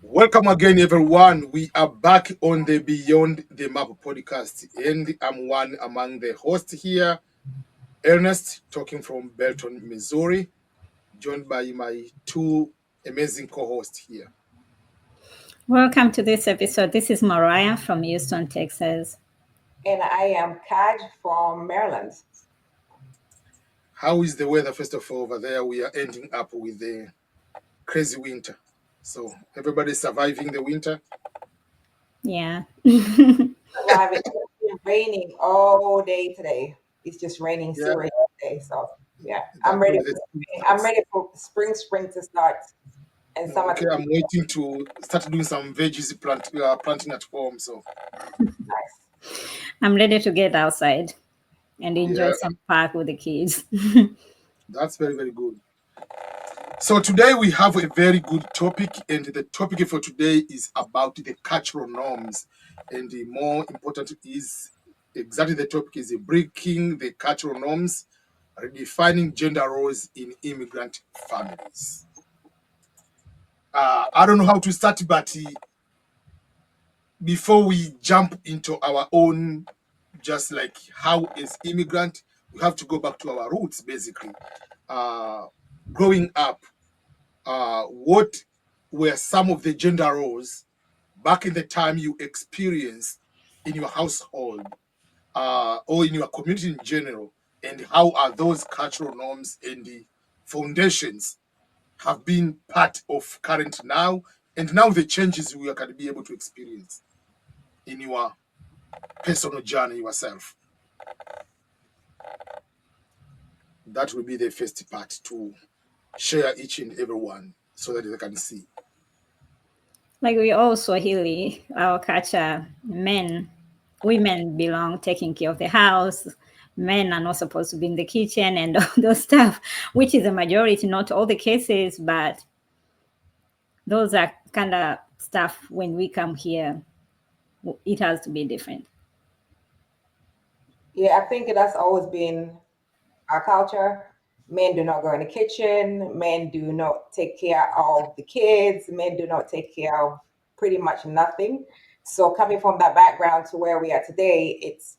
Welcome again, everyone. We are back on the Beyond the Map podcast, and I'm one among the hosts here, Ernest, talking from Belton, Missouri, joined by my two amazing co-hosts here. Welcome to this episode. This is Mariah from Houston, Texas. And I am Kaj from Maryland. How is the weather, first of all, over there? We are ending up with the crazy winter. So everybody's surviving the winter. Yeah. Surviving. It's been raining all day today. It's just raining Yeah, seriously today. So yeah, that I'm ready was for the spring. I'm ready for spring to start and summer Okay, to I'm waiting to start doing some veggies planting at home. So be nice. I'm ready to get outside and enjoy yeah, some park with the kids. that's very, very good. So today we have a very good topic, and the topic for today is about the cultural norms. And the more important is exactly the topic is breaking the cultural norms, redefining gender roles in immigrant families. I don't know how to start, but before we jump into our own, just like how is immigrant, we have to go back to our roots, basically. Uh, Growing up, what were some of the gender roles back in the time you experienced in your household or in your community in general, and how are those cultural norms and the foundations have been part of current now, and now the changes we can be able to experience in your personal journey yourself. That will be the first part to share each and every one so that they can see. Like we all Swahili, our culture, women belong taking care of the house. Men are not supposed to be in the kitchen and all those stuff, which is a majority, not all the cases, but those are kind of stuff when we come here, it has to be different. Yeah, I think that's always been our culture. Men do not go in the kitchen. Men do not take care of the kids. Men do not take care of pretty much nothing. So coming from that background to where we are today, it's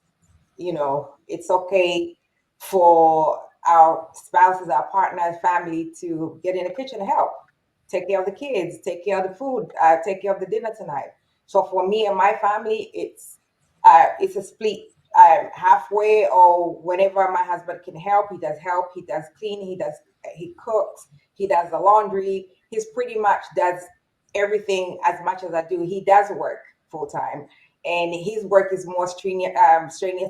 okay for our spouses, our partners, family to get in the kitchen and help, take care of the kids, take care of the food, take care of the dinner tonight. So for me and my family, it's a split halfway, or whenever my husband can help, he does help. He does clean. He cooks. He does the laundry. He's pretty much does everything as much as I do. He does work full time, and his work is more strenuous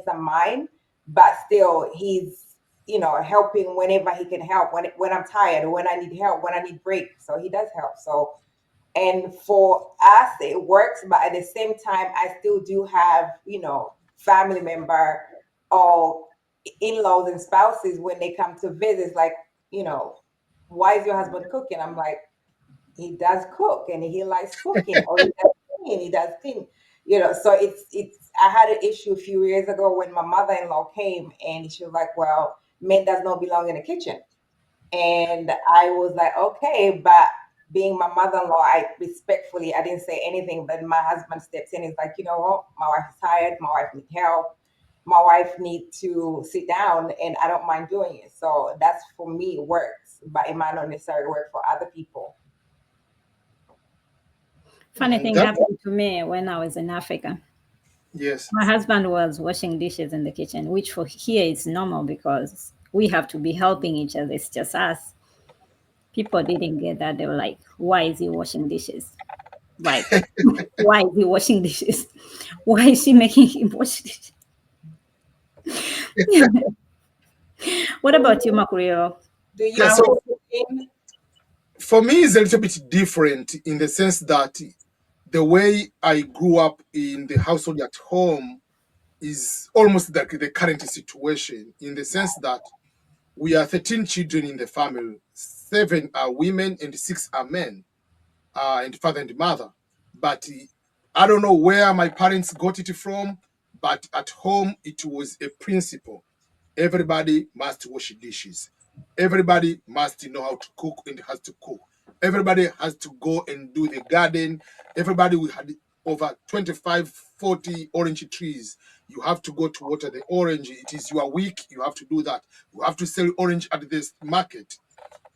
than mine. But still, he's helping whenever he can help. When I'm tired, or when I need help, when I need break, so he does help. So, and for us, it works. But at the same time, I still do have family member or in-laws and spouses when they come to visit. Like, you know, why is your husband cooking? I'm like, he does cook and he likes cooking, or he does clean. So it's I had an issue a few years ago when my mother-in-law came, and she was like, well, men does not belong in the kitchen. And I was like, okay, but being my mother-in-law, I didn't say anything, but my husband steps in. He's like, you know what, my wife is tired, my wife needs help, my wife needs to sit down, and I don't mind doing it. So that's, for me, works, but it might not necessarily work for other people. Funny thing That happened to me when I was in Africa. yes, My husband was washing dishes in the kitchen, which for here is normal because we have to be helping each other. It's just us. People didn't get that. They were like, why is he washing dishes? Like, why is he washing dishes? Why is she making him wash dishes? What about you, Makurio? Do you yeah. How? So cook in? for me, it's a little bit different in the sense that the way I grew up in the household at home is almost like the current situation, in the sense that we are 13 children in the family. 7 are women and 6 are men, and father and mother. But I don't know where my parents got it from, but at home it was a principle. Everybody must wash dishes. Everybody must know how to cook and has to cook. Everybody has to go and do the garden. Everybody, we had over 25, 40 orange trees. You have to go to water the orange. It is your week. You have to do that. You have to sell orange at this market.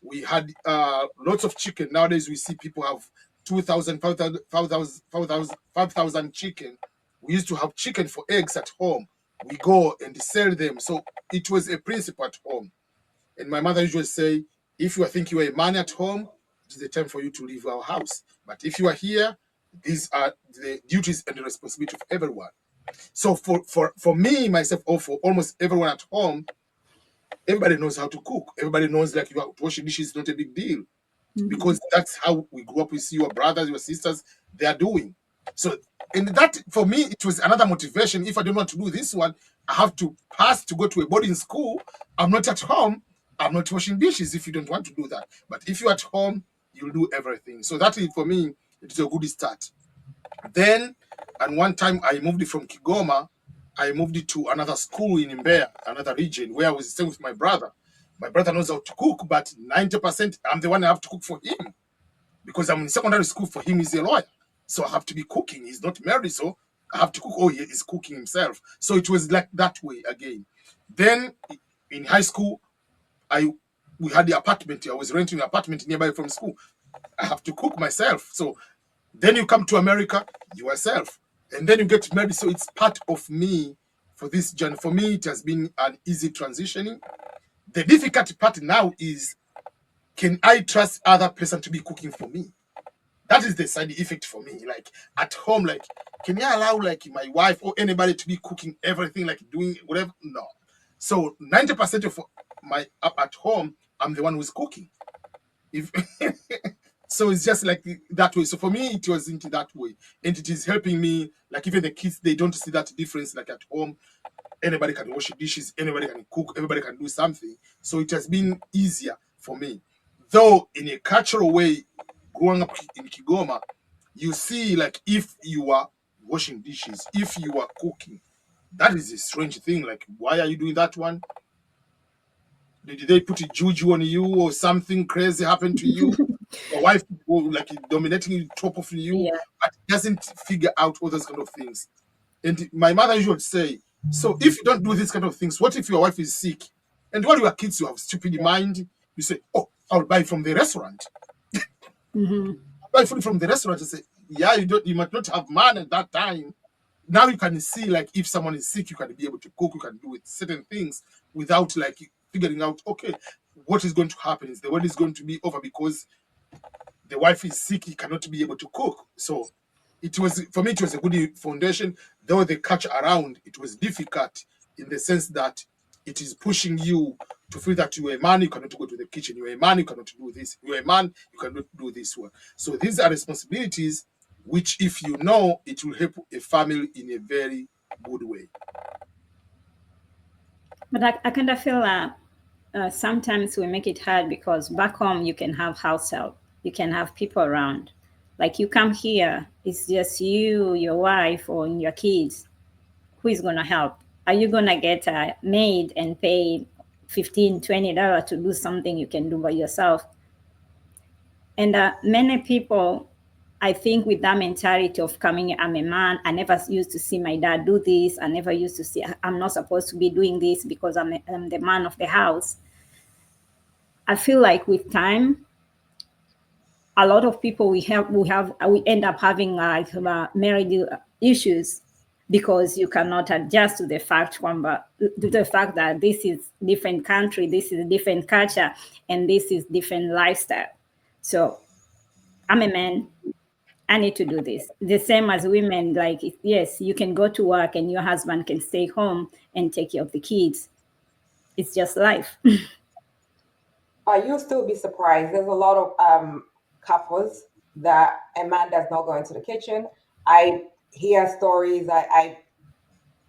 We had lots of chicken. Nowadays, we see people have 2,000, 5,000 chicken. We used to have chicken for eggs at home. We go and sell them. So it was a principle at home. And my mother usually say, if you think you are a man at home, it is the time for you to leave our house. But if you are here, these are the duties and the responsibility of everyone. So for me, myself, or for almost everyone at home, everybody knows how to cook. Everybody knows like you have washing dishes is not a big deal Mm-hmm. because that's how we grew up. We see your brothers, your sisters, they are doing. So, and that for me, it was another motivation. If I don't want to do this one, I have to pass to go to a boarding school. I'm not at home. I'm not washing dishes if you don't want to do that. But if you're at home, you'll do everything. So that is for me, it's a good start. Then, and one time I moved it from Kigoma, I moved it to another school in Mbeya, another region where I was staying with my brother. My brother knows how to cook, but 90% I'm the one I have to cook for him because I'm in secondary school. For him, he's a lawyer, so I have to be cooking. He's not married, so I have to cook. Oh, he is cooking himself. So it was like that way again. Then in high school, I we had the apartment. I was renting an apartment nearby from school. I have to cook myself. So then you come to America yourself, and then you get married. So it's part of me for this journey. For me, it has been an easy transitioning. The difficult part now is, can I trust other person to be cooking for me? That is the side effect for me. Like at home, like can you allow like my wife or anybody to be cooking everything, like doing whatever? No. So 90% of my up at home, I'm the one who's cooking. If so, it's just like that way. So for me, it was into that way, and it is helping me. Like even the kids, they don't see that difference. Like at home, anybody can wash dishes, anybody can cook, everybody can do something. So it has been easier for me. Though in a cultural way, growing up in Kigoma, you see like if you are washing dishes, if you are cooking, that is a strange thing. Like why are you doing that one? Did they put a juju on you or something crazy happened to you? Your wife like dominating top of you, Yeah. but doesn't figure out all those kind of things. And my mother usually say, so if you don't do these kind of things, what if your wife is sick? And while you are kids, you have stupid mind. You say, oh, I'll buy from the restaurant. Mm-hmm. Buy food from the restaurant. You say, yeah, you might not have money at that time. Now you can see like if someone is sick, you can be able to cook, you can do it certain things without like figuring out, okay, what is going to happen? Is the wedding is going to be over because the wife is sick, he cannot be able to cook. So it was for me, it was a good foundation. Though the culture around it was difficult in the sense that it is pushing you to feel that you are a man, you cannot go to the kitchen. You are a man, you cannot do this. You are a man, you cannot do this work. So these are responsibilities which, if you know, it will help a family in a very good way. But I kind of feel sometimes we make it hard because back home you can have house help, you can have people around. Like you come here, it's just you, your wife, or your kids. Who is gonna help? Are you gonna get a maid and pay $15, $20 to do something you can do by yourself? And many people, I think, with that mentality of coming, I'm a man. I never used to see my dad do this. I never used to see. I'm not supposed to be doing this because I'm the man of the house. I feel like with time, a lot of people we end up having like marriage issues because you cannot adjust to the fact to the fact that this is different country, this is different culture, and this is different lifestyle. So I'm a man. I need to do this. The same as women, like, yes, you can go to work and your husband can stay home and take care of the kids. It's just life. You'll still be surprised. There's a lot of couples that a man does not go into the kitchen. I hear stories. I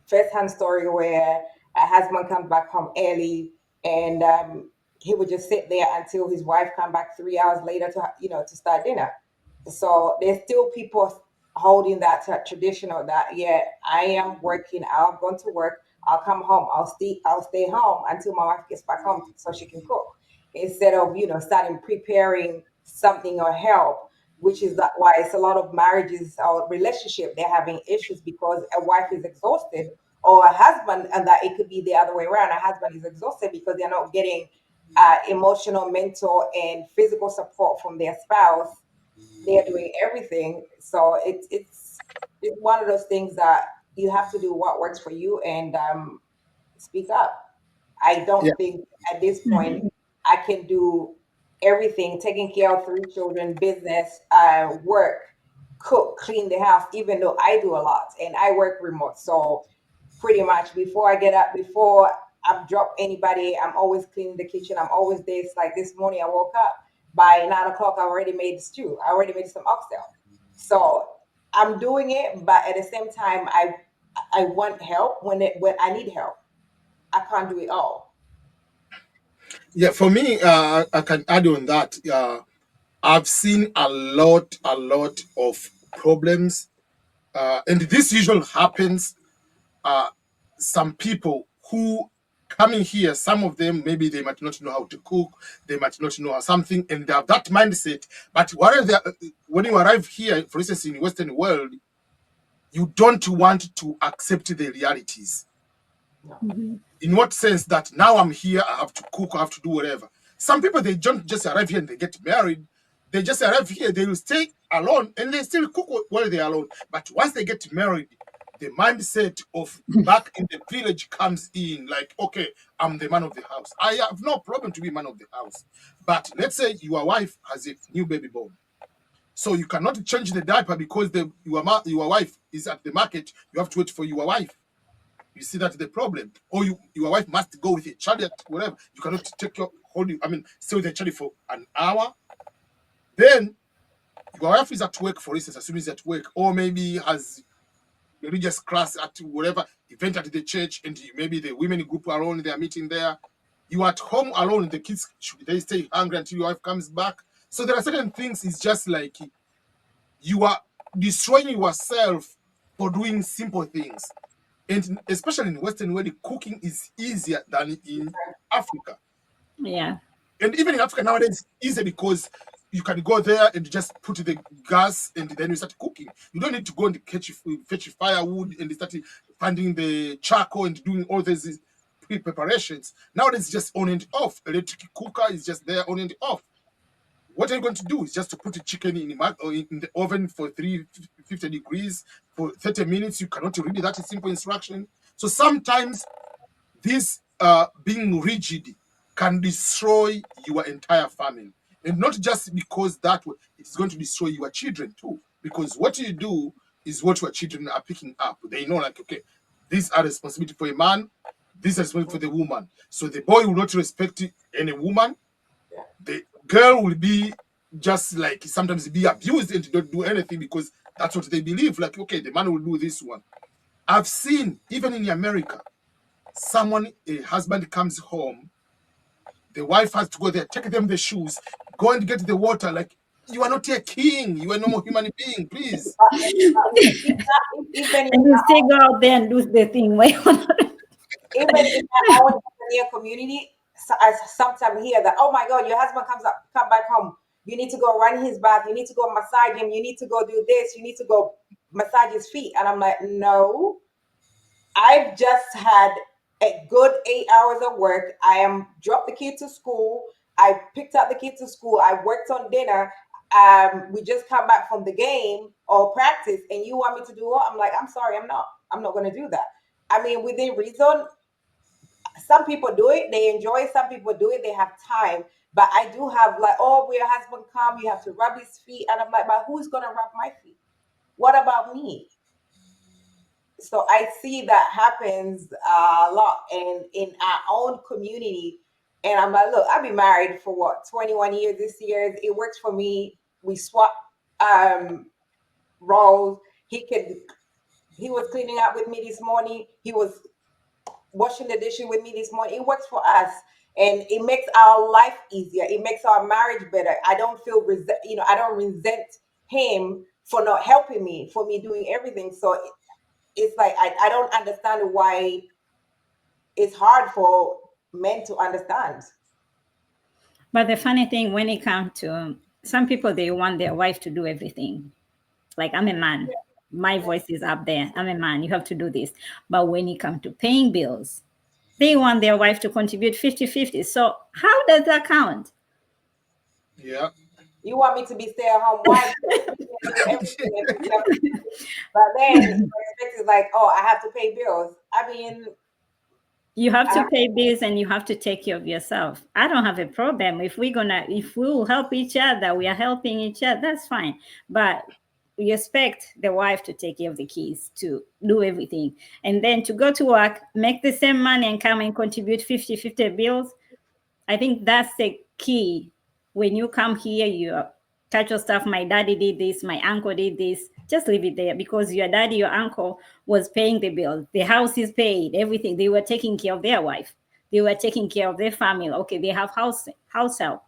first-hand story where a husband comes back home early and he would just sit there until his wife come back 3 hours later to to start dinner. So there's still people holding that traditional that yeah, I am working, I'll go to work, I'll come home, I'll stay home until my wife gets back home so she can cook. Instead of starting preparing something or help, which is that why it's a lot of marriages or relationship they're having issues because a wife is exhausted or a husband, and that it could be the other way around. A husband is exhausted because they're not getting emotional, mental, and physical support from their spouse. They're doing everything, so it's one of those things that you have to do what works for you and speak up. I Yeah, don't think at this point I can do everything, taking care of three children, business, work, cook, clean the house, even though I do a lot and I work remote. So pretty much before I get up, before I drop anybody, I'm always cleaning the kitchen. I'm always this. Like this morning, I woke up by 9 o'clock. I already made stew. I already made some oxtail. So I'm doing it, but at the same time, I want help when I need help. I can't do it all. yeah. For me, I can add on that. I've seen a lot of problems, and this usually happens. Uh, some people who coming here, some of them maybe they might not know how to cook, they might not know something, and they have that mindset. But when you arrive here, for instance, in the Western world, you don't want to accept the realities. No. In what sense? That now I'm here, I have to cook, I have to do whatever. Some people, they don't just arrive here and they get married. They just arrive here, they will stay alone and they still cook while they're alone. But once they get married, the mindset of back in the village comes in, like, okay, I'm the man of the house. I have no problem to be man of the house. But let's say your wife has a new baby born. So you cannot change the diaper because your wife is at the market. You have to wait for your wife. You see that's the problem. Or your wife must go with a child, whatever. You cannot take your stay with the child for an hour. Then your wife is at work, for instance, assuming he's at work, or maybe has religious class at whatever event at the church, and maybe the women group are alone, they are meeting there. You are at home alone, the kids should they stay hungry until your wife comes back. So there are certain things, it's just like you are destroying yourself for doing simple things. And especially in Western where the cooking is easier than in Africa. Yeah. And even in Africa nowadays, it's easier because you can go there and just put the gas and then you start cooking. You don't need to go and fetch firewood and start finding the charcoal and doing all these preparations. Nowadays, it's just on and off. Electric cooker is just there on and off. What are you going to do? Is just to put the chicken in the oven for 350 degrees for 30 minutes. You cannot read that simple instruction. So sometimes this being rigid can destroy your entire family. And not just because that way, it's going to destroy your children too. Because what you do is what your children are picking up. They know, like, okay, these are responsibility for a man, this is responsibility for the woman. So the boy will not respect any woman. Yeah. The girl will be just like sometimes be abused and don't do anything because that's what they believe. Like, okay, the man will do this one. I've seen, even in America, a husband comes home, the wife has to go there, take them the shoes, go and get the water. Like, you are not a king, you are a normal human being, please. Even And you still go out there and do the thing. Wait, even in my own Tanzania community, so I sometimes hear that, oh my God, your husband come back home. You need to go run his bath. You need to go massage him. You need to go do this. You need to go massage his feet. And I'm like, no, I've just had a good 8 hours of work. I am dropped the kid to school. I picked up the kid to school. I worked on dinner. We just come back from the game or practice, and you want me to do what? I'm like, I'm sorry, I'm not. I'm not going to do that. I mean, within reason, some people do it, they enjoy it. Some people do it, they have time. But I do have like, oh, when your husband come, you have to rub his feet, and I'm like, but who's gonna rub my feet? What about me? So I see that happens a lot in our own community. And I'm like, look, I've been married for what, 21 years this year. It works for me. We swap um roles. He was cleaning up with me this morning. He was washing the dishes with me this morning. It works for us, and it makes our life easier. It makes our marriage better. I don't feel I don't resent him for not helping me, for me doing everything. So it's like I don't understand why it's hard for men to understand. but the funny thing when it comes to some people, they want their wife to do everything. Like, I'm a man, my voice is up there. I'm a man, you have to do this. But when it comes to paying bills, they want their wife to contribute 50-50. So how does that count? Yeah. You want me to be stay-at-home wife, do everything and pick up, but then your expect is like, oh, I have to pay bills. I mean, You have I, to pay bills and you have to take care of yourself. I don't have a problem if we will help each other, we are helping each other, that's fine. But we expect the wife to take care of the kids, to do everything, and then to go to work, make the same money, and come and contribute 50-50 bills. I think that's the key. When you come here, you touch your stuff. My daddy did this, my uncle did this. Just leave it there, because your daddy, your uncle was paying the bill. The house is paid, everything. They were taking care of their wife. They were taking care of their family. Okay, they have house help.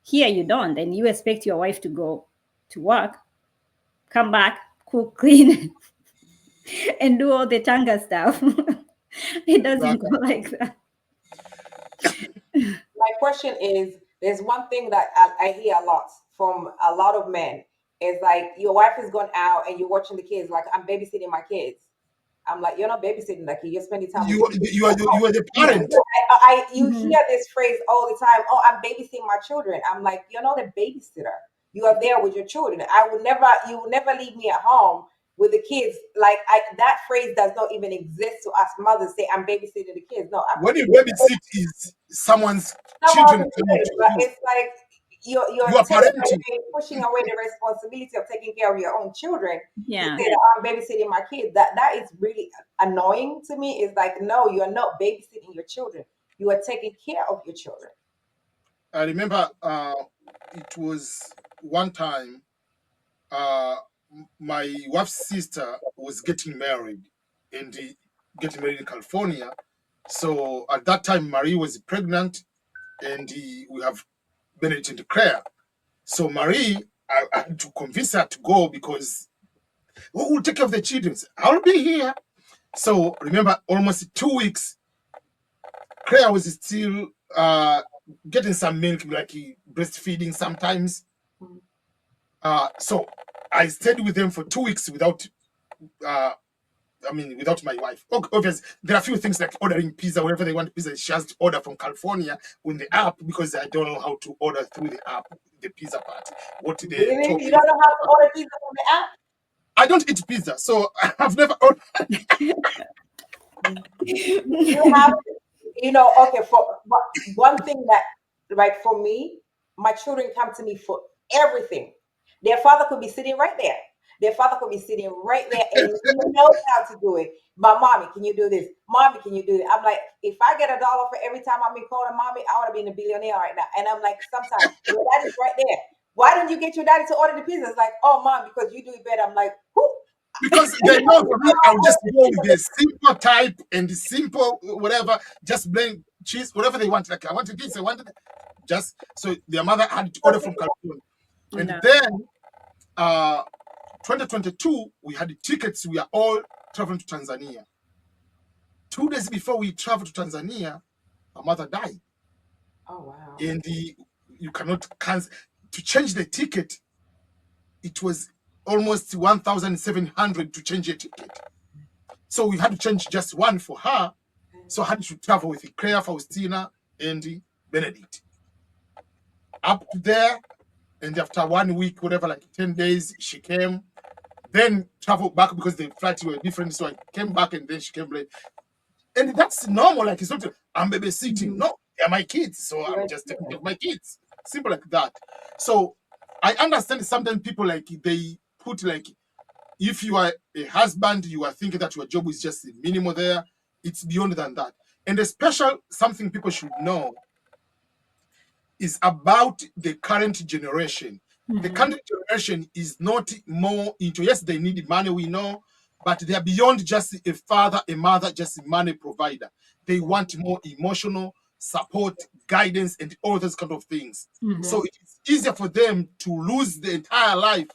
Here you don't, and you expect your wife to go to work, come back, cook, clean, and do all the tanga stuff. It doesn't go Exactly. like that. my question is, there's one thing that I hear a lot from a lot of men. Is like, your wife has gone out and you're watching the kids. Like, I'm babysitting my kids. I'm like, you're not babysitting the kid. You're spending time with You the kids. you are the Yeah. parent. You Mhm. hear this phrase all the time. Oh, I'm babysitting my children. I'm like, you're not a babysitter. You are there with your children. I would never. You will never leave me at home with the kids. Like, that phrase does not even exist to us mothers. Say, I'm babysitting the kids. No, I'm When you babysit is someone's someone children else's coming kid. to But you. it's like you're You are taking parenting. away, pushing away the responsibility of taking care of your own children to Yeah. say that I'm babysitting my kids. That is really annoying to me. It's like, no, you are not babysitting your children. You are taking care of your children. I remember it was one time uh, my wife's sister was getting married and getting married in California. So at that time, Marie was pregnant and we have Benedict and Claire. So Marie, I had to convince her to go because who will take care of the children? I'll be here. So remember, almost 2 weeks, Claire was still getting some milk, like breastfeeding sometimes. So I stayed with them for 2 weeks without, uh, without my wife. Obviously, there are a few things like ordering pizza, wherever they want pizza. She has to order from California on the app because I don't know how to order through the app, the pizza part, what the Really? You toppings. don't know how to order pizza from the app? I don't eat pizza, so I've never ordered. You have to. Okay, for one thing that, like, for me, my children come to me for everything. Their father could be sitting right there. Their father could be sitting right there, and he knows how to do it. But mommy, can you do this? Mommy, can you do it? I'm like, if I get $1 for every time I'm calling mommy, I want to be in a billionaire right now. And I'm like, sometimes your daddy's right there. Why don't you get your daddy to order the pizza? It's like, oh, mom, because you do it better. I'm like, who? Because they know for me, I'll just go with the simple type and the simple whatever, just plain cheese, whatever they want. Like I wanted this, I wanted just so their mother had to order from California. And No. then uh 2022, we had the tickets, we are all traveling to Tanzania. 2 days before we traveled to Tanzania, our mother died. Oh, wow. And you cannot cancel to change the ticket, it was almost 1,700 to change a ticket. So we had to change just one for her. So I had to travel with Claire, Faustina, and Benedict up to there. And after 1 week, whatever, like 10 days, she came. Then traveled back because the flights were different. So I came back and then she came late. And that's normal. Like it's not, I'm babysitting. Mhm. No, they're my kids. So I'm just taking care of my kids. Simple like that. So I understand sometimes people like they put like, if you are a husband, you are thinking that your job is just minimal there. It's beyond than that. And a special something people should know is about the current generation. The Mhm. current generation is not more into, yes, they need money, we know, but they are beyond just a father, a mother, just a money provider. They want more emotional support, guidance, and all those kind of things. So Mhm. it is easier for them to lose the entire life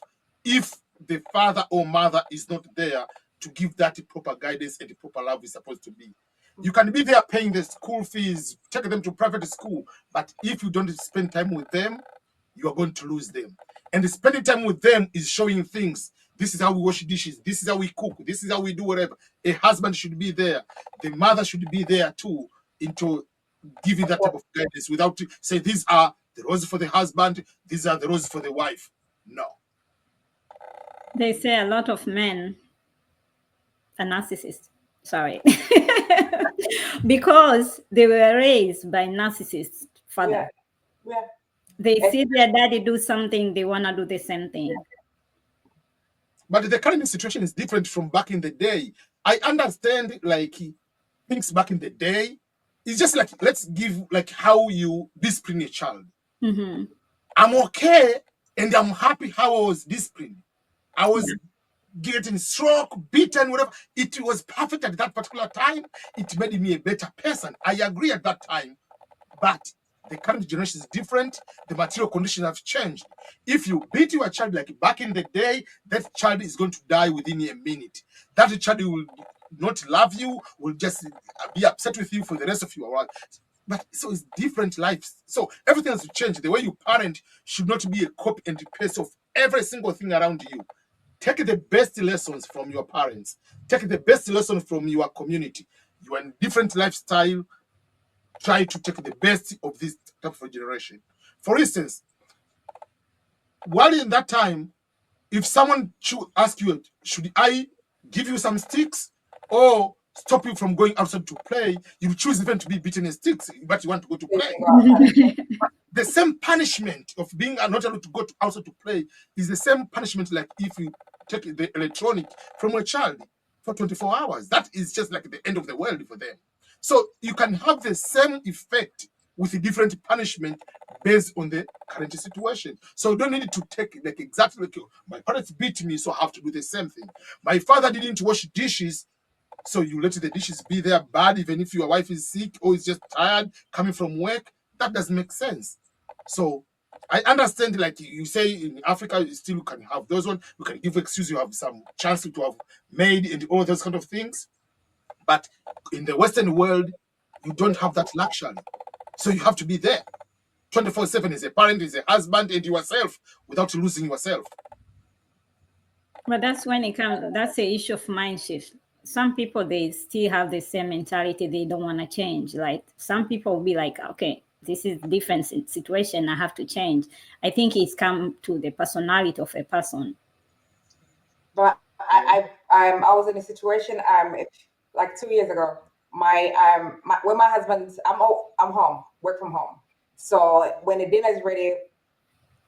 if the father or mother is not there to give that proper guidance and the proper love is supposed to be. You can be there paying the school fees, take them to private school, but if you don't spend time with them, you are going to lose them. And spending time with them is showing things. This is how we wash dishes. This is how we cook. This is how we do whatever. A husband should be there. The mother should be there too, into giving that type of guidance without say these are the roses for the husband, these are the roses for the wife. No. They say a lot of men are narcissists. Sorry. Because they were raised by narcissist Yeah, father. yeah. They It's, see their daddy do something, they want to do the same thing. But the current situation is different from back in the day. I understand like things back in the day. It's just like let's give like how you discipline a child. Mm-hmm. I'm okay and I'm happy how I was disciplined. I Yeah. was getting struck, beaten, whatever. It was perfect at that particular time. It made me a better person. I agree at that time. But the current generation is different. The material conditions have changed. If you beat your child like back in the day, that child is going to die within a minute. That child will not love you, will just be upset with you for the rest of your life. But so it's different lives. So everything has to change. The way you parent should not be a copy and paste of every single thing around you. Take the best lessons from your parents. Take the best lesson from your community. You are in different lifestyle. Try to take the best of this type of generation. For instance, while in that time, if someone should ask you, should I give you some sticks or stop you from going outside to play, you choose even to be beaten in sticks, but you want to go to you play. can go outside. The same punishment of being not able to go to outside to play is the same punishment like if you take the electronic from a child for 24 hours. That is just like the end of the world for them. So you can have the same effect with a different punishment based on the current situation. So you don't need to take like exactly like my parents beat me, so I have to do the same thing. My father didn't wash dishes, so you let the dishes be there bad, even if your wife is sick or is just tired coming from work. That doesn't make sense. So I understand, like you say, in Africa, you still can have those ones. You can give excuse, you have some chance to have made and all those kind of things. But in the Western world, you don't have that luxury. So you have to be there 24/7 as a parent, as a husband, and yourself without losing yourself. But that's when it comes, that's the issue of mind shift. Some people, they still have the same mentality, they don't want to change. Like some people will be like, okay, this is different situation, I have to change. I think it's come to the personality of a person. But Yeah. I was in a situation like 2 years ago. When my husband's I'm home, work from home. So when the dinner is ready,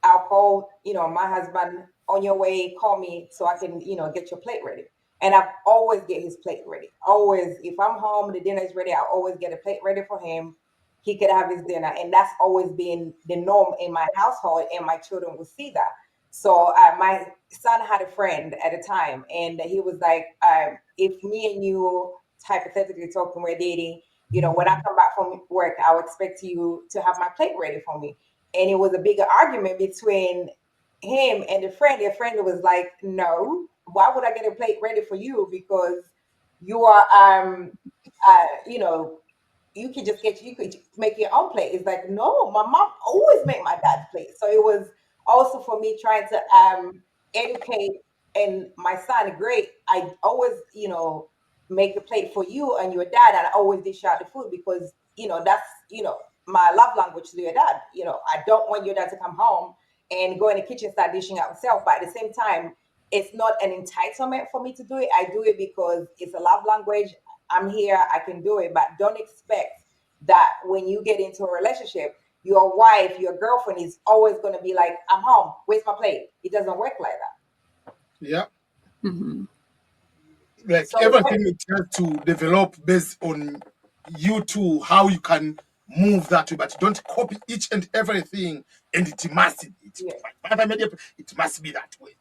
I'll call, my husband, on your way, call me so I can, get your plate ready. And I always get his plate ready. Always, if I'm home, the dinner is ready, I always get a plate ready for him. He could have his dinner. And that's always been the norm in my household, and my children will see that. So my son had a friend at a time, and he was like, if me and you hypothetically talking, we're dating, when I come back from work, I'll expect you to have my plate ready for me. And it was a bigger argument between him and the friend. The friend was like, "No, why would I get a plate ready for you? Because you are, you know, you could make your own plate." It's like, no, my mom always made my dad's plate. So it was also for me trying to educate and my son. Great, I always, make the plate for you and your dad, and I always dish out the food because that's my love language to your dad. I don't want your dad to come home and go in the kitchen start dishing out himself. But at the same time, it's not an entitlement for me to do it. I do it because it's a love language. I'm here, I can do it, but don't expect that when you get into a relationship, your wife, your girlfriend is always going to be like, "I'm home, where's my plate?" It doesn't work like that. Yeah. Mhm. Like So everything it has to develop based on you two, how you can move that way, but don't copy each and everything and it must be it. yeah. My father made it must be that way.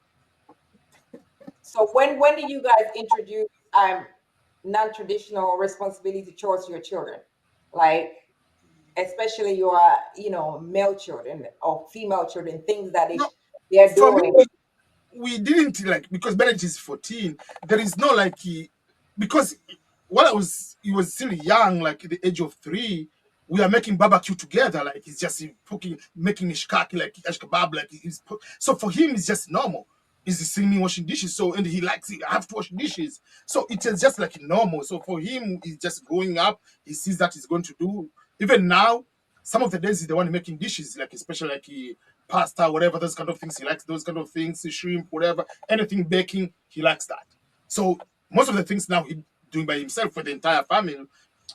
So when did you guys introduce non-traditional responsibility towards your children? Like especially your male children or female children, things that No, they're for me, doing. we didn't like because Bennett is 14. There is no like because while he was still young, like the age of 3, we are making barbecue together, like he's just cooking, making mishkaki, like ash kebab, like so for him it's just normal. He's seeing me washing dishes, so and he likes it. I have to wash dishes, so it is just like normal. So for him, he's just growing up. He sees that he's going to do. Even now, some of the days he's the one making dishes, like especially like pasta, whatever those kind of things. He likes those kind of things, shrimp, whatever, anything baking. He likes that. So most of the things now he doing by himself for the entire family.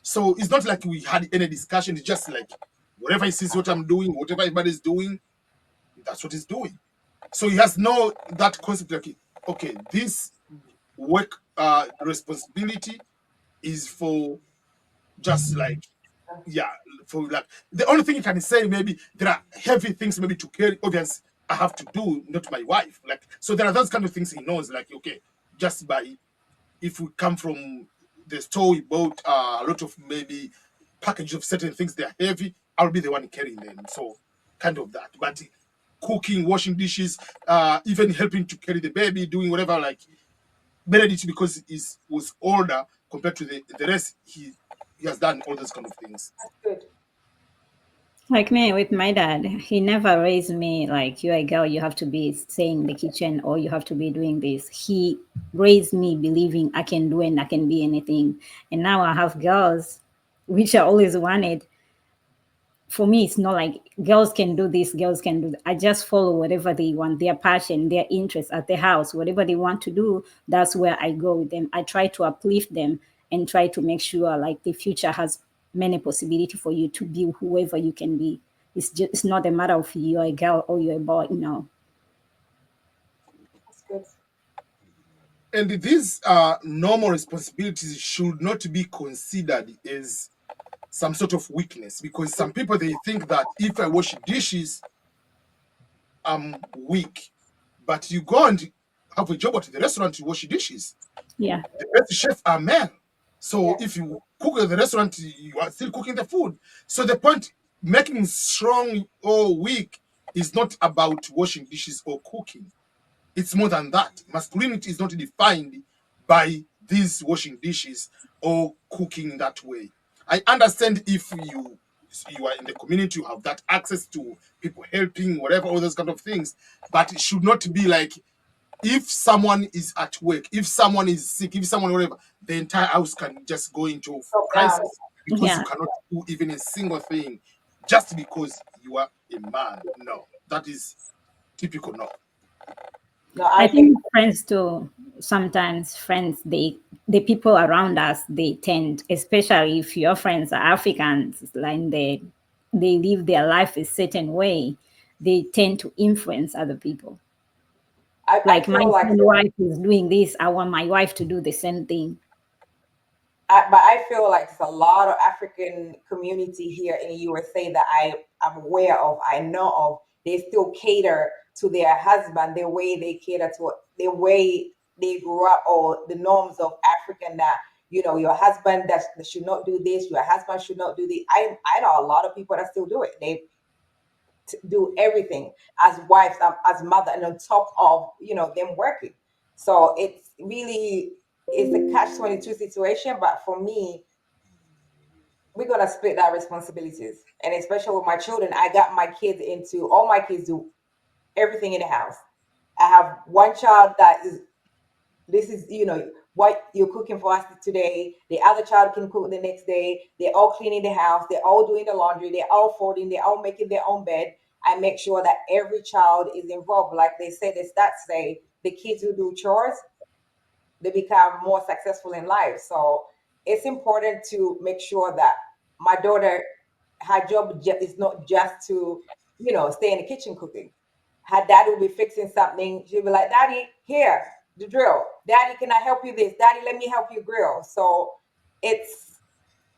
So it's not like we had any discussion. It's just like whatever he sees what I'm doing, whatever everybody's doing, that's what he's doing. So he has no that concept like, okay, this work responsibility is for just like, yeah, for like the only thing you can say, maybe there are heavy things maybe to carry, obvious I have to do, not my wife. Like, so there are those kind of things he knows, like, okay, just by, if we come from the store, we bought a lot of maybe packages of certain things, they're heavy, I'll be the one carrying them. So kind of that. But cooking, washing dishes, even helping to carry the baby, doing whatever, like Benedict, because he was older compared to the rest, he has done all those kind of things. That's good. Like me with my dad, he never raised me like you're a girl, you have to be staying in the kitchen or you have to be doing this. He raised me believing I can do and I can be anything. And now I have girls, which I always wanted. For me, it's not like girls can do this, girls can do that. I just follow whatever they want, their passion, their interest at the house, whatever they want to do, that's where I go with them. I try to uplift them and try to make sure like the future has many possibility for you to be whoever you can be. It's not a matter of you're a girl or you're a boy, no. That's good. And these normal responsibilities should not be considered as some sort of weakness, because some people they think that if I wash dishes, I'm weak. But you go and have a job at the restaurant to wash dishes. Yeah. The best chef are men. So Yeah. if you cook at the restaurant, you are still cooking the food. So the point, making strong or weak is not about washing dishes or cooking. It's more than that. Masculinity is not defined by these washing dishes or cooking that way. I understand if you are in the community, you have that access to people helping, whatever, all those kind of things. But it should not be like, if someone is at work, if someone is sick, if someone whatever, the entire house can just go into Drop down. crisis because you Yeah. cannot do even a single thing just because you are a man. No, that is typical. No. No, I I think think friends too. Sometimes friends, the people around us, they tend, especially if your friends are Africans, like they live their life a certain way, they tend to influence other people. I Like my feel like friend wife is doing this, I want my wife to do the same thing. but I feel like there's a lot of African community here in the USA that I am aware of, I know of. They still cater to their husband the way they cater to the way they grew up, or the norms of African, that your husband that should not do this, your husband should not do this. I know a lot of people that still do it. They do everything as wives, as mother, and on top of them working. So it's really, it's a catch-22 situation. But for me, we're gonna split that responsibilities, and especially with my children, I got my kids into, all my kids do everything in the house. I have one child that is, this is what you're cooking for us today. The other child can cook the next day. They're all cleaning the house, they're all doing the laundry, they're all folding, they're all making their own bed. I make sure that every child is involved. Like they say, the stats say the kids who do chores, they become more successful in life. So it's important to make sure that my daughter, her job is not just to, stay in the kitchen cooking. Her dad will be fixing something. She'll be like, Daddy, here, the drill. Daddy, can I help you this? Daddy, let me help you grill. So it's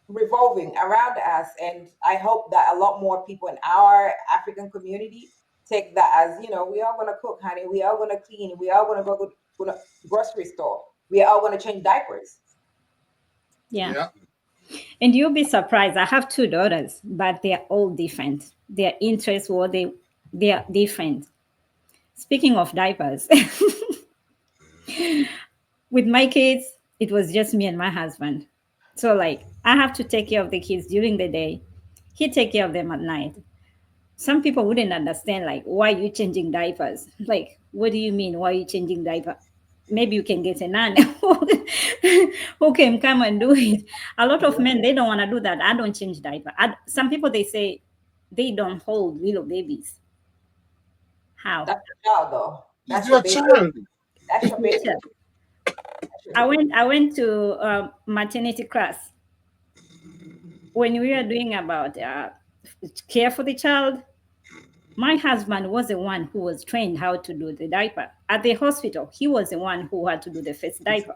revolving around us. And I hope that a lot more people in our African community take that as, we are going to cook, honey. We are going to clean. We are going to go to the grocery store. We are all going to change diapers. Yeah. Yeah. And you'll be surprised. I have two daughters, but they're all different. Their interests were they are different. Speaking of diapers, with my kids, it was just me and my husband. So like I have to take care of the kids during the day. He take care of them at night. Some people wouldn't understand, like, why you changing diapers? Like, what do you mean, why you changing diaper? Maybe you can get a nanny who can come and do it. A lot of men, they don't want to do that. I don't change diaper. Some people, they say they don't hold little babies. How? That's your child, though. It's That's your your baby. child. That's your baby. Sure. That's your I baby. went I went to maternity class when we were doing about care for the child. My husband was the one who was trained how to do the diaper at the hospital. He was the one who had to do the first diaper.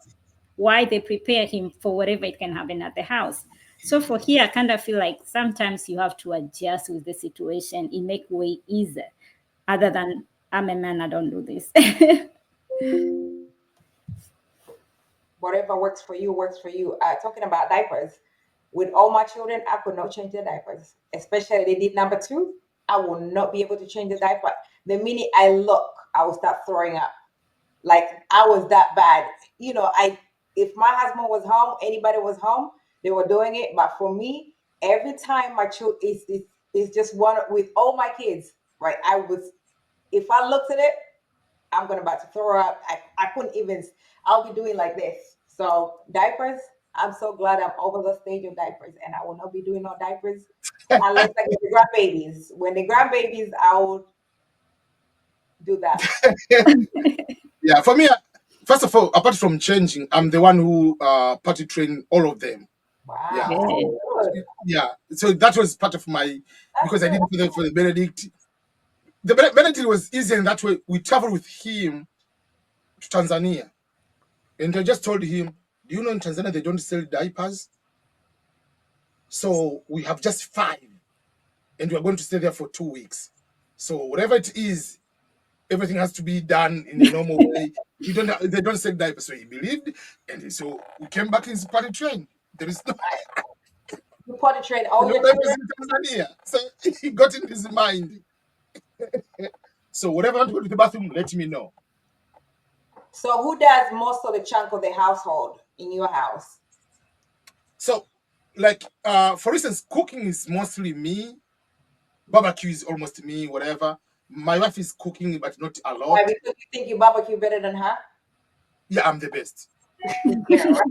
Why they prepare him for whatever it can happen at the house. So for here, I kind of feel like sometimes you have to adjust with the situation. It make way easier, other than I'm a man, I don't do this. Whatever works for you works for you. Talking about diapers, with all my children, I could not change their diapers. Especially they did number two. I will not be able to change the diaper. The minute I look, I will start throwing up. Like I was that bad. I if my husband was home, anybody was home, they were doing it. But for me, every time my child is just one with all my kids, right? If I looked at it, I'm gonna about to throw up. I couldn't even. I'll be doing like this. So diapers. I'm so glad I'm over the stage of diapers, and I will not be doing no diapers unless I get the grandbabies. When the grandbabies, I will do that. Yeah, for me, first of all, apart from changing, I'm the one who party train all of them. Yeah, Wow, Yeah. that's good. yeah. So that was part of my, That's because I good. did it for the Benedict. The Benedict was easy in that way. We traveled with him to Tanzania, and I just told him, "Do you know in Tanzania they don't sell diapers? So we have just five, and we are going to stay there for 2 weeks. So whatever it is, everything has to be done in a normal way. They don't sell diapers." So he believed, and so we came back in his party train. There is no, You potty train all no your diapers children. in Tanzania. So he got in his mind. So whatever I want to go to the bathroom, let me know. So who does most of the chunk of the household in your house? So, like, for instance, cooking is mostly me. Barbecue is almost me. Whatever. My wife is cooking, but not a Why? lot. Because you think you barbecue better than her? Yeah, I'm the best. Yeah, right.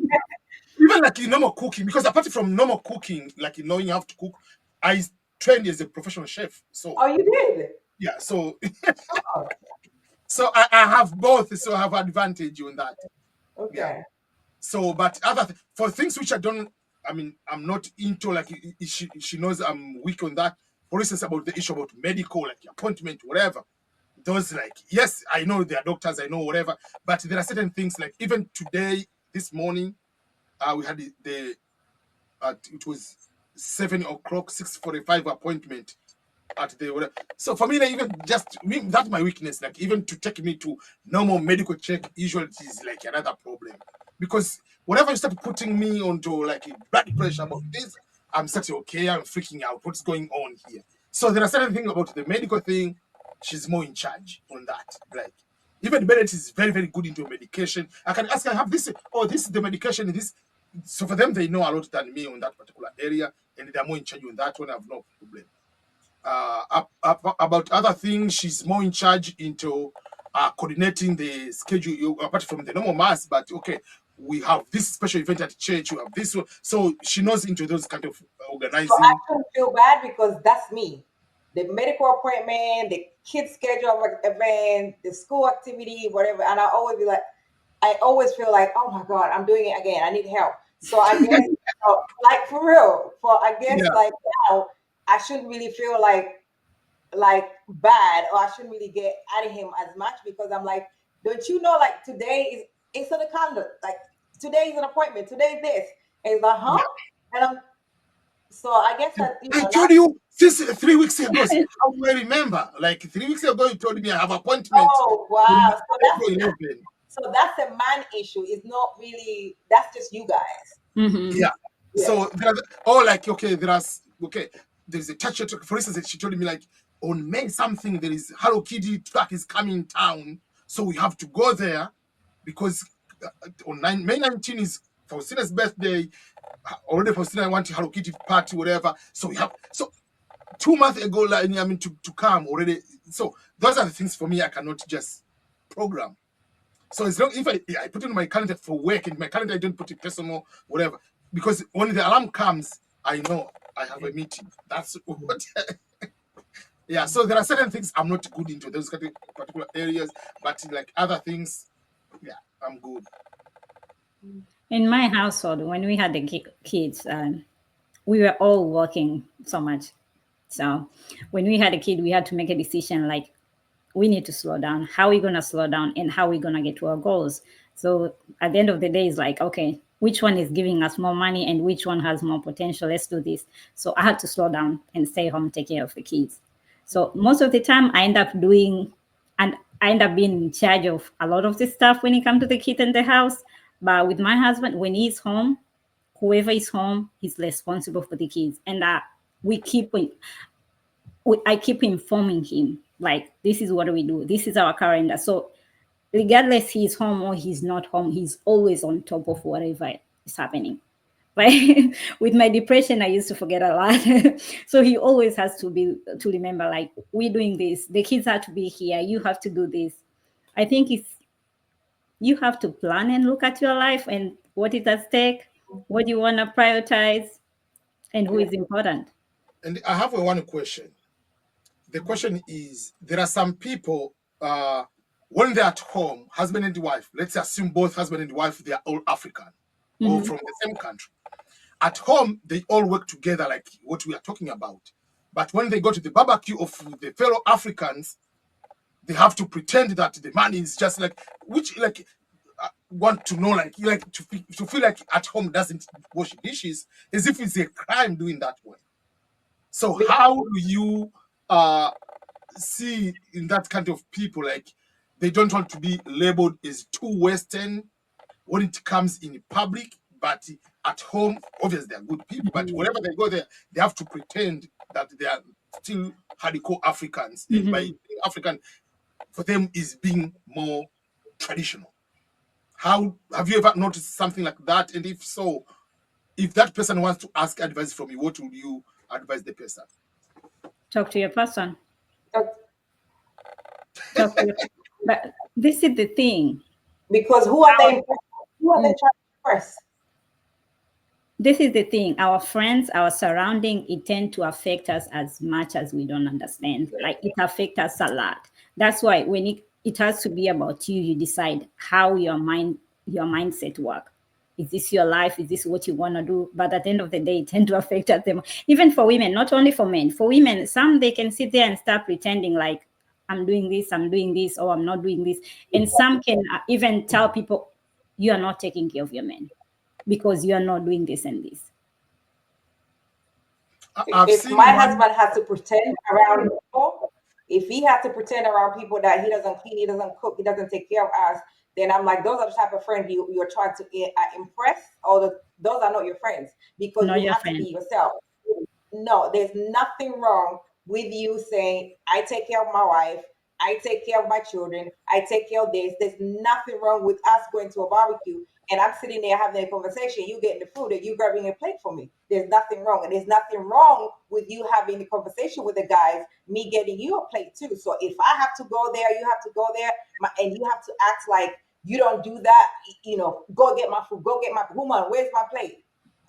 Even like in normal cooking, because apart from normal cooking, like knowing you have to cook, I trained as a professional chef. So Oh, you did. yeah, so Oh, so I have both, so I have advantage on that. Yeah. okay. So, but for things which I don't, I mean, I'm not into, like she knows I'm weak on that. For instance, about the issue about medical, like appointment, whatever. Those, like, yes, I know they are doctors, I know whatever, but there are certain things, like even today, this morning, we had it was 7 o'clock, 6:45 appointment at the whatever. So for me, like, even just me, that's my weakness. Like even to take me to normal medical check, usually it is like another problem, because whenever you start putting me onto like blood pressure about this, I'm such okay. I'm freaking out. What's going on here? So there are certain things about the medical thing. She's more in charge on that. Like even Bennett is very very good into medication. I can ask her, have this? Oh, this is the medication. This. So for them, they know a lot than me on that particular area, and they're more in charge on that one. I have no problem. About other things, she's more in charge into coordinating the schedule, apart from the normal mass. But okay, we have this special event at church, we have this one. So she knows into those kind of So I organizing. shouldn't feel bad because that's me. The medical appointment, the kids' schedule of event, the school activity, whatever. And I always feel like, oh my God, I'm doing it again. I need help. So I guess, like for real, I guess Yeah, like now, I shouldn't really feel like bad, or I shouldn't really get at him as much because I'm like, don't you know, like today is it's on the calendar. Like today is an appointment. Today is this. And he's like, huh? yeah. And I'm so I guess And that I now. told you since 3 weeks ago. How do I remember? Like 3 weeks ago, you told me I have appointment Oh on wow! April 11. So that's a man issue. It's not really. That's just you guys. Hmm. Yeah. Yeah. So there are, oh, like okay, okay, there's a church. For instance, she told me like on May something there is Hello Kitty truck is coming town, so we have to go there because on May 19 is Faustina's birthday. Already Faustina, I want a Hello Kitty party, whatever. So we have 2 months ago, like, I mean, to come already. So those are the things for me I cannot just program. So as long if I put it in my calendar for work, and my calendar I don't put it personal, whatever, because when the alarm comes, I know I have a meeting. That's what. Yeah. So there are certain things I'm not good into those particular areas, but like other things, yeah, I'm good. In my household, when we had the kids, we were all working so much. So when we had a kid, we had to make a decision like, we need to slow down. How are we going to slow down and how are we going to get to our goals? So at the end of the day, it's like, okay, which one is giving us more money and which one has more potential? Let's do this. So I had to slow down and stay home, take care of the kids. So most of the time I end up doing, and I end up being in charge of a lot of this stuff when it comes to the kids in the house. But with my husband, when he's home, whoever is home, he's responsible for the kids. And we keep I keep informing him like, this is what we do. This is our calendar. So regardless he's home or he's not home, he's always on top of whatever is happening. Like with my depression, I used to forget a lot. So he always has to remember, like, we're doing this. The kids have to be here. You have to do this. I think you have to plan and look at your life and what is at stake, what you want to prioritize, and who is important. And I have one question. The question is, there are some people, when they're at home, husband and wife, let's assume both husband and wife, they are all African or from the same country. At home, they all work together like what we are talking about. But when they go to the barbecue of the fellow Africans, they have to pretend that the man is just like, which like, want to know, like to feel like at home doesn't wash dishes, as if it's a crime doing that way. So how do you see in that kind of people, like they don't want to be labeled as too Western when it comes in public, but at home, obviously they're good people, but whenever they go there, they have to pretend that they are still hardcore Africans. And by being African, for them is being more traditional. How have you ever noticed something like that? And if so, if that person wants to ask advice from you, what would you advise the person? Talk to your person. That's- Talk to your, but this is the thing. Because who are they? Who are they trying to impress? This is the thing. Our friends, our surrounding, it tend to affect us as much as we don't understand. Like it affects us a lot. That's why when it has to be about you, you decide how your mindset work. Is this your life? Is this what you want to do? But at the end of the day, it tend to affect us them. Even for women, not only for men. For women, some they can sit there and start pretending like, I'm doing this, or I'm not doing this. And some can even tell people, you are not taking care of your men because you are not doing this and this. I've If seen my one. husband has to pretend around people, if he has to pretend around people that he doesn't clean, he doesn't cook, he doesn't take care of us, then I'm like, those are the type of friends you're trying to impress, or those are not your friends, because Not you your have to friend. be yourself. No, there's nothing wrong with you saying, I take care of my wife, I take care of my children, I take care of this. There's nothing wrong with us going to a barbecue and I'm sitting there having a conversation, you getting the food and you grabbing a plate for me. There's nothing wrong. And there's nothing wrong with you having the conversation with the guys, me getting you a plate too. So if I have to go there, you have to go there, and you have to act like you don't do that, go get my food, go get my woman, where's my plate?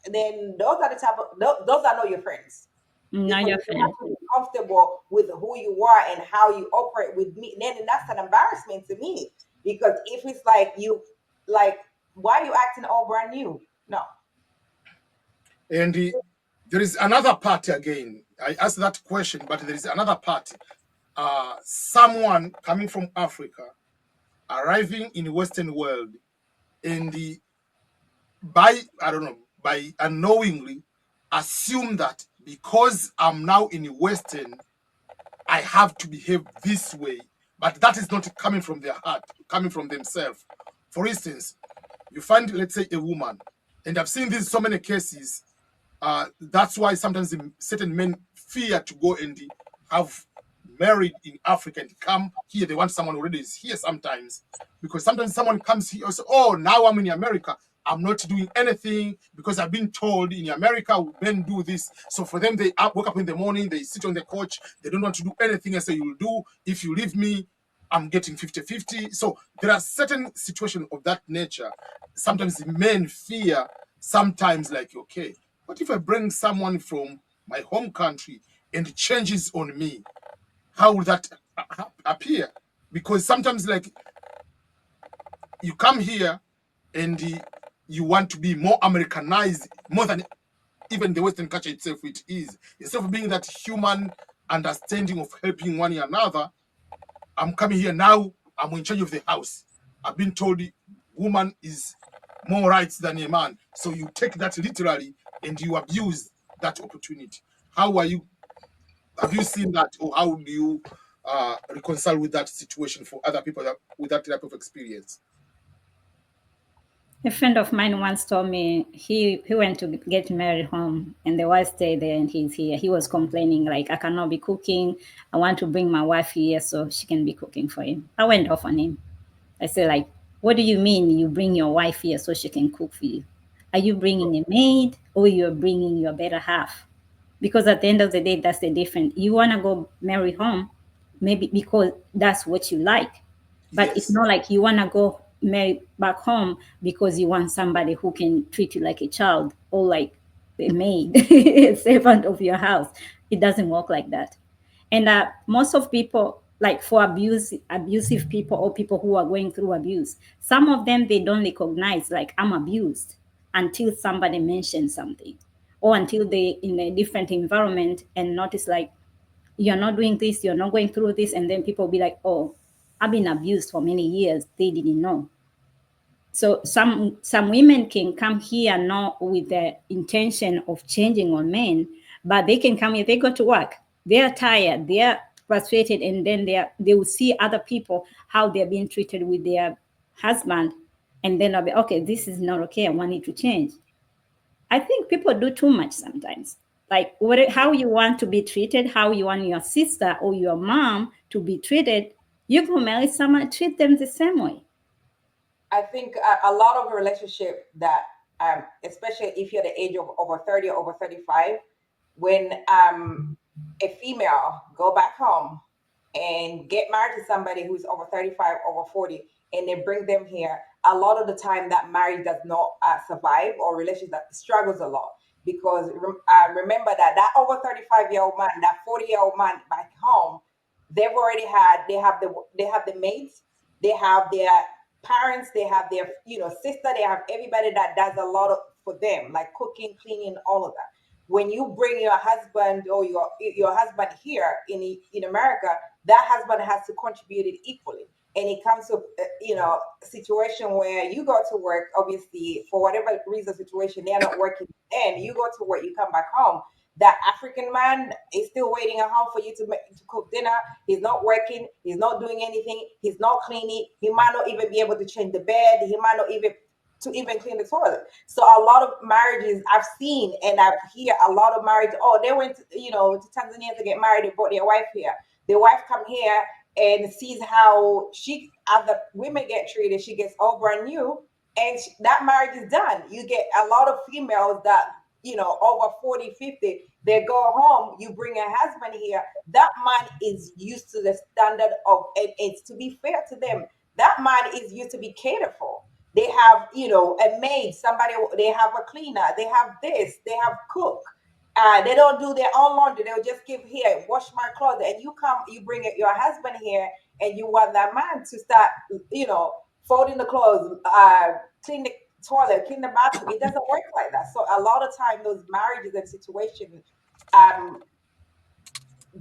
Then those are the type of those are not your friends, Not because your you have friend. to be comfortable with who you are and how you operate with me. Then that's an embarrassment to me, because if it's like you like, why are you acting all brand new? No. And there is another party again. I asked that question, but there is another party. Someone coming from Africa, arriving in the Western world, and by unknowingly assume that because I'm now in the Western, I have to behave this way. But that is not coming from their heart, coming from themselves. For instance, you find, let's say, a woman, and I've seen this in so many cases. That's why sometimes certain men fear to go and have married in Africa and come here. They want someone already is here sometimes, because sometimes someone comes here and says, oh, now I'm in America. I'm not doing anything because I've been told in America men do this. So for them, they wake up in the morning, they sit on the couch, they don't want to do anything. I say, you'll do. If you leave me, I'm getting 50-50. So there are certain situations of that nature. Sometimes men fear, sometimes like, okay, what if I bring someone from my home country and it changes on me? How will that appear? Because sometimes like you come here and you want to be more Americanized, more than even the Western culture itself it is. Instead of being that human understanding of helping one another, I'm coming here now, I'm in charge of the house. I've been told woman is more rights than a man. So you take that literally and you abuse that opportunity. How are you? Have you seen that, or how do you reconcile with that situation for other people with that type of experience? A friend of mine once told me he went to get married home and the wife stayed there and he's here. He was complaining like, I cannot be cooking. I want to bring my wife here so she can be cooking for him. I went off on him. I said like, what do you mean you bring your wife here so she can cook for you? Are you bringing a maid or you're bringing your better half? Because at the end of the day, that's the difference. You want to go marry home, maybe because that's what you like, but it's Yes. not like you want to go marry back home because you want somebody who can treat you like a child or like a maid, a servant of your house. It doesn't work like that. And most of people, like for abusive people or people who are going through abuse, some of them they don't recognize like I'm abused until somebody mentions something, or until they in a different environment and notice like you're not doing this, you're not going through this, and then people be like, oh, I've been abused for many years. They didn't know. So some women can come here not with the intention of changing on men, but they can come here. They go to work. They are tired. They are frustrated, and then they will see other people how they're being treated with their husband, and then I'll be okay. This is not okay. I want it to change. I think people do too much sometimes. Like how you want to be treated, how you want your sister or your mom to be treated. You go marry someone, treat them the same way. I think a lot of relationship that, especially if you're the age of over 30 or over 35, when a female go back home and get married to somebody who's over 35, over 40, and they bring them here, a lot of the time that marriage does not survive, or relationship that struggles a lot. Because remember that over 35-year-old man, that 40-year-old man back home, they have the maids, they have their parents, they have their sister, they have everybody that does a lot of for them, like cooking, cleaning, all of that. When you bring your husband or your husband here in America, that husband has to contribute it equally. And it comes to situation where you go to work, obviously for whatever reason situation they're not working, and you go to work, you come back home. That African man is still waiting at home for you to cook dinner. He's not working. He's not doing anything. He's not cleaning. He might not even be able to change the bed. He might not even clean the toilet. So a lot of marriages I've seen and I've hear a lot of marriages. Oh, they went to Tanzania to get married. They brought their wife here. Their wife come here and sees how other women get treated. She gets all brand new, and that marriage is done. You get a lot of females that over 40, 50. They go home. You bring a husband here. That man is used to the standard of, and it's to be fair to them. That man is used to be catered for. They have, a maid, somebody, they have a cleaner, they have this, they have cook. They don't do their own laundry. They'll just give here, wash my clothes. And you bring your husband here, and you want that man to start, folding the clothes, clean the toilet, clean the bathroom. It doesn't work like that. So a lot of time, those marriages and situations um,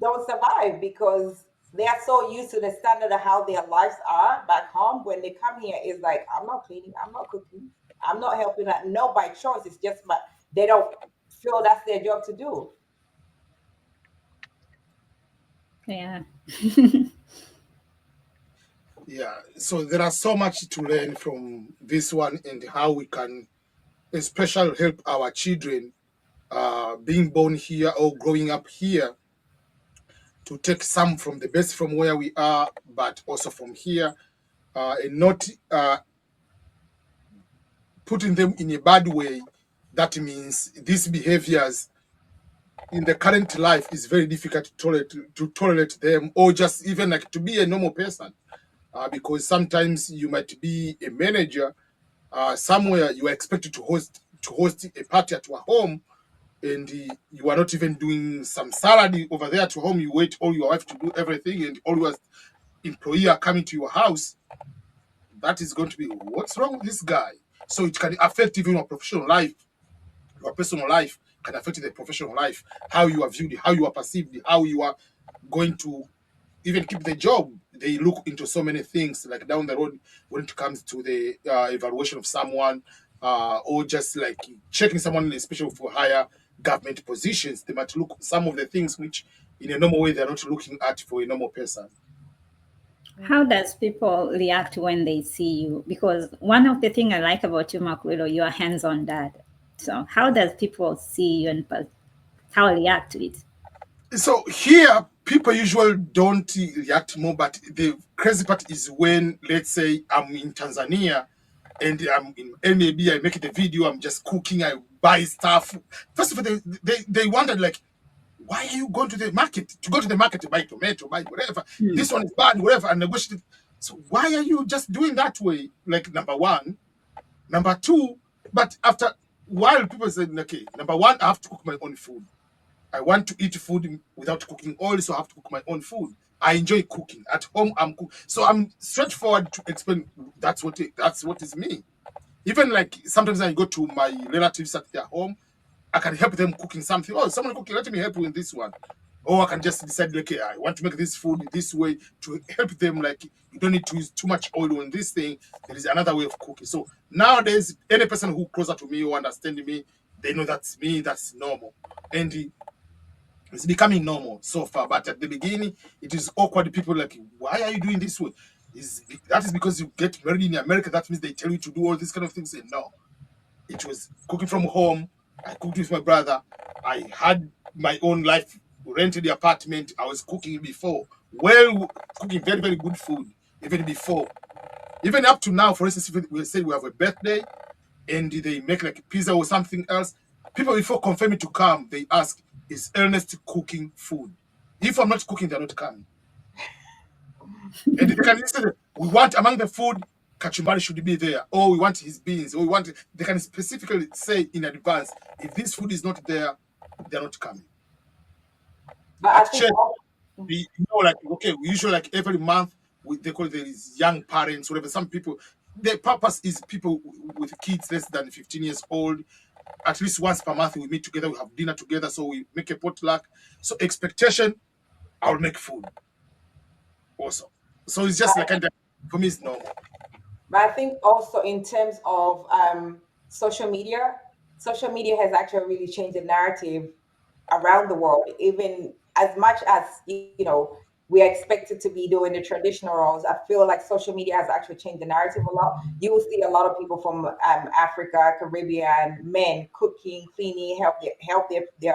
don't survive because they are so used to the standard of how their lives are back home. When they come here, it's like, I'm not cleaning, I'm not cooking, I'm not helping out. No, by choice. It's just, but they don't feel that's their job to do. Yeah. Yeah. So there are so much to learn from this one and how we can especially help our children being born here or growing up here to take some from the best from where we are, but also from here, and not putting them in a bad way, that means these behaviors in the current life is very difficult to tolerate them, or just even like to be a normal person, because sometimes you might be a manager somewhere, you are expected to host a party at your home, and you are not even doing some salary over there at home. You wait all your wife to do everything, and all your employee are coming to your house. That is going to be, what's wrong with this guy? So it can affect even your professional life. Your personal life can affect the professional life, how you are viewed, how you are perceived, how you are going to even keep the job. They look into so many things, like down the road, when it comes to the evaluation of someone, or just like checking someone, especially for higher government positions. They might look some of the things which in a normal way they're not looking at for a normal person. How does people react when they see you? Because one of the things I like about you, Makwilo, you're a hands-on dad. So how does people see you and how react to it? So here, people usually don't react more, but the crazy part is when, let's say, I'm in Tanzania and I'm in maybe I make the video, I'm just cooking, I buy stuff. First of all, they wondered like, why are you going to the market? To go to the market to buy tomato, buy whatever. Hmm. This one is bad, whatever, and negotiate. So why are you just doing that way? Like number one, number two, but after while people said, okay, number one, I have to cook my own food. I want to eat food without cooking oil, so I have to cook my own food. I enjoy cooking. At home, I'm cook. So I'm straightforward to explain that's what is me. Even like sometimes I go to my relatives at their home, I can help them cooking something. Oh, someone cooking, let me help you in this one. Or I can just decide, like, okay, I want to make this food this way to help them. Like, you don't need to use too much oil on this thing. There is another way of cooking. So nowadays, any person who closer to me or understanding me, they know that's me. That's normal, and it's becoming normal so far. But at the beginning, it is awkward. People like, why are you doing this way? That is because you get married in America. That means they tell you to do all these kind of things. And no, it was cooking from home. I cooked with my brother. I had my own life, rented the apartment. I was cooking before. Well, cooking very, very good food, even before. Even up to now, for instance, if we say we have a birthday and they make like pizza or something else, people before confirming to come, they ask, is Ernest cooking food? If I'm not cooking, they're not coming. And they can listen, we want among the food, kachumbari should be there, or we want his beans, or we want, they can specifically say in advance, if this food is not there, they're not coming. But I At think church, like, okay, we usually like every month, they call there is young parents, whatever. Some people, the purpose is people with kids less than 15 years old. At least once per month, we meet together, we have dinner together, so we make a potluck. So expectation, I'll make food also. So it's just like, for me, it's normal. But I think also in terms of social media has actually really changed the narrative around the world. Even as much as we are expected to be doing the traditional roles, I feel like social media has actually changed the narrative a lot. You will see a lot of people from Africa, Caribbean, men cooking, cleaning, help their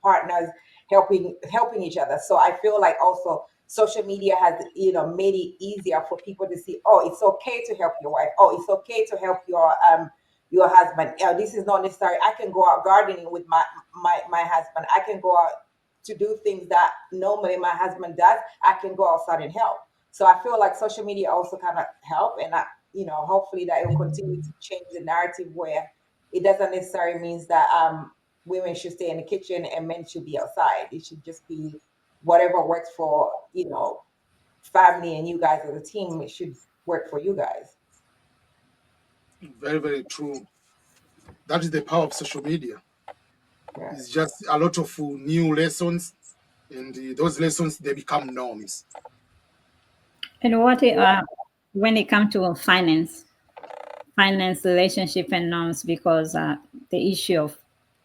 partners, helping each other. So I feel like also social media has made it easier for people to see, oh, it's okay to help your wife, oh, it's okay to help your husband. This is not necessary. I can go out gardening with my husband. I can go out to do things that normally my husband does. I can go outside and help. So I feel like social media also kind of help, and hopefully that it will continue to change the narrative where it doesn't necessarily means that women should stay in the kitchen and men should be outside. It should just be whatever works for family and you guys as a team. It should work for you guys. Very, very true. That is the power of social media. Yeah. It's just a lot of new lessons, and those lessons, they become norms. And when it comes to finance, relationship, and norms, because the issue of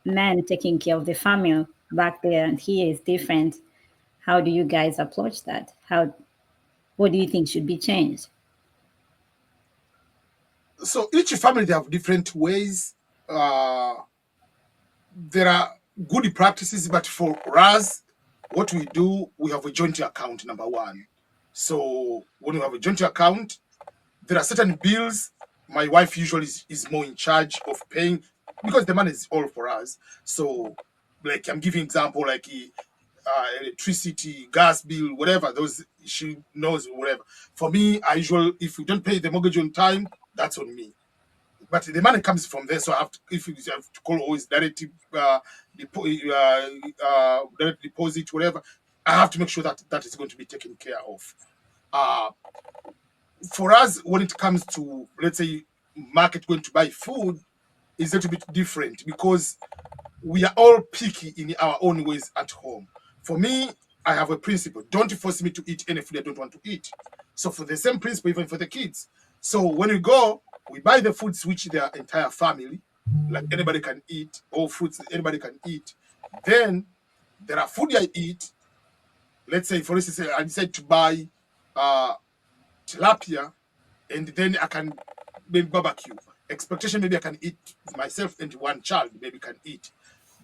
men taking care of the family back there and here is different. How do you guys approach that? What do you think should be changed? So each family, they have different ways. Uh, there are good practices, but for us, what we do, we have a joint account, number one. So when you have a joint account, there are certain bills My wife usually is more in charge of paying because the money is all for us. So, like I'm giving example, like electricity, gas bill, whatever. Those she knows whatever. For me, I usually if we don't pay the mortgage on time, that's on me. But the money comes from there, so I have to, if you have to call always direct deposit, whatever, I have to make sure that that is going to be taken care of. Uh, for us, when it comes to let's say market going to buy food, is a little bit different because we are all picky in our own ways at home. For me, I have a principle: don't force me to eat any food I don't want to eat. So for the same principle, even for the kids. So when we go, we buy the foods which their entire family, like anybody can eat, all fruits anybody can eat. Then there are food I eat. Let's say, for instance, I decide to buy uh, tilapia, and then I can maybe barbecue. Expectation maybe I can eat myself and one child maybe can eat.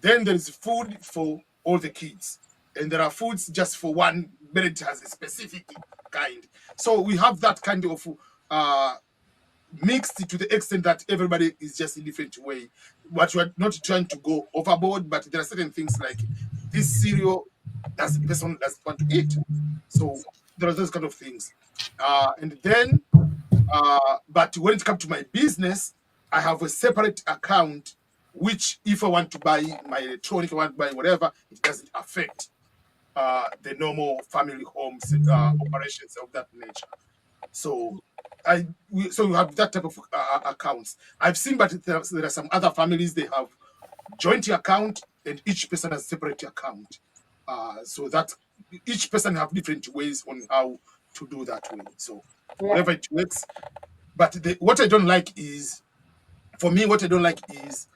Then there is food for all the kids, and there are foods just for one. But it has a specific kind. So we have that kind of uh, mixed to the extent that everybody is just in different way. But we're not trying to go overboard. But there are certain things like this cereal that the person doesn't want to eat. So there are those kind of things. And then but when it comes to my business, I have a separate account, which if I want to buy my electronic, I want to buy whatever, it doesn't affect the normal family homes operations of that nature. So so you have that type of accounts. I've seen, but there are some other families they have joint account and each person has separate account. So that each person have different ways on how to do that way. So Yeah. whatever it works, but what I don't like is, for me, what I don't like is,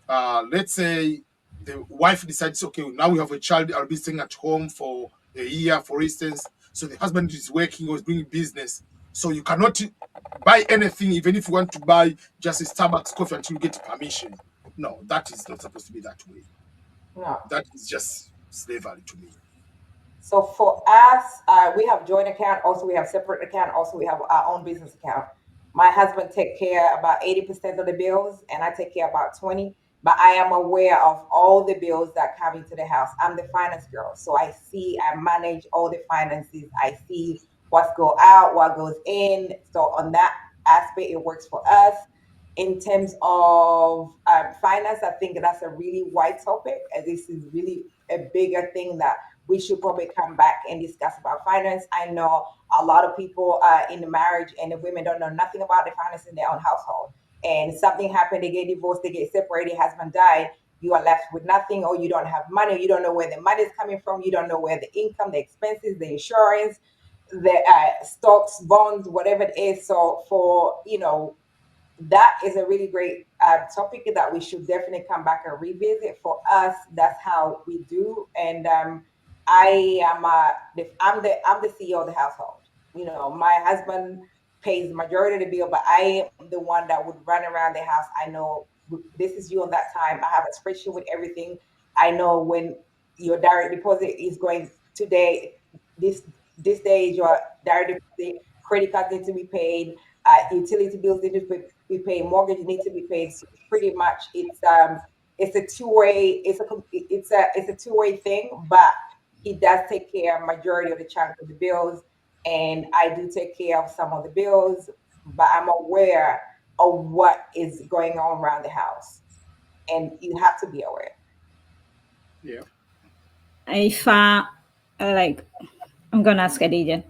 let's say the wife decides, okay, now we have a child, I'll be staying at home for a year, for instance. So the husband is working or is doing business. So you cannot buy anything, even if you want to buy just a Starbucks coffee until you get permission. No, that is not supposed to be that way. No. That is just slavery to me. So for us, we have joint account. Also, we have separate account. Also, we have our own business account. My husband take care about 80% of the bills, and I take care about 20. But I am aware of all the bills that come into the house. I'm the finance girl, so I manage all the finances. I see what's go out, what goes in. So on that aspect, it works for us. In terms of finance, I think that's a really wide topic. And this is really a bigger thing that we should probably come back and discuss about finance. I know a lot of people in the marriage and the women don't know nothing about the finance in their own household. And something happened, they get divorced, they get separated, husband died, you are left with nothing, or you don't have money, you don't know where the money is coming from, you don't know where the income, the expenses, the insurance, the stocks, bonds, whatever it is. So for, that is a really great topic that we should definitely come back and revisit. For us, that's how we do. And I am I'm the CEO of the household. My husband pays the majority of the bill, but I am the one that would run around the house. I know this is you on that time. I have a spreadsheet with everything. I know when your direct deposit is going today. This this day is your direct deposit. Credit cards need to be paid. Utility bills need to be paid. Mortgage needs to be paid. So pretty much, it's a two-way. It's a two-way thing, but he does take care majority of the chunk of the bills, and I do take care of some of the bills, but I'm aware of what is going on around the house, and you have to be aware. Yeah. If like, I'm gonna ask Adija,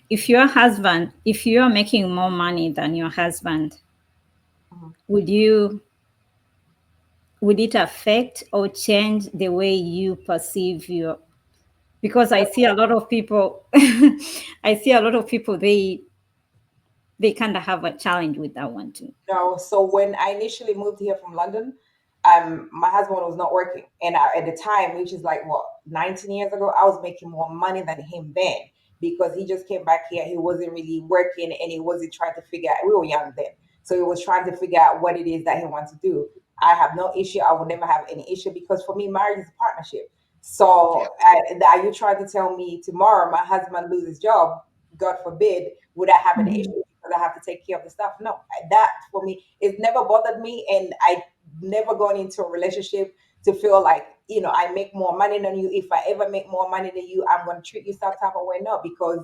if you are making more money than your husband, Mhm. would you would it affect or change the way you perceive your? Because I see a lot of people, I see a lot of people, they kind of have a challenge with that one too. No, so when I initially moved here from London, my husband was not working, and at the time, which is like what 19 years ago, I was making more money than him then because he just came back here. He wasn't really working, and he wasn't trying to figure out. We were young then, so he was trying to figure out what it is that he wants to do. I have no issue. I will never have any issue because for me, marriage is a partnership. Yeah. So, are you trying to tell me tomorrow my husband loses job? God forbid, would I have an issue? Because because I have to take care of the stuff. No, that for me, it never bothered me. And I never gone into a relationship to feel like, I make more money than you. If I ever make more money than you, I'm going to treat you some type of way. No, because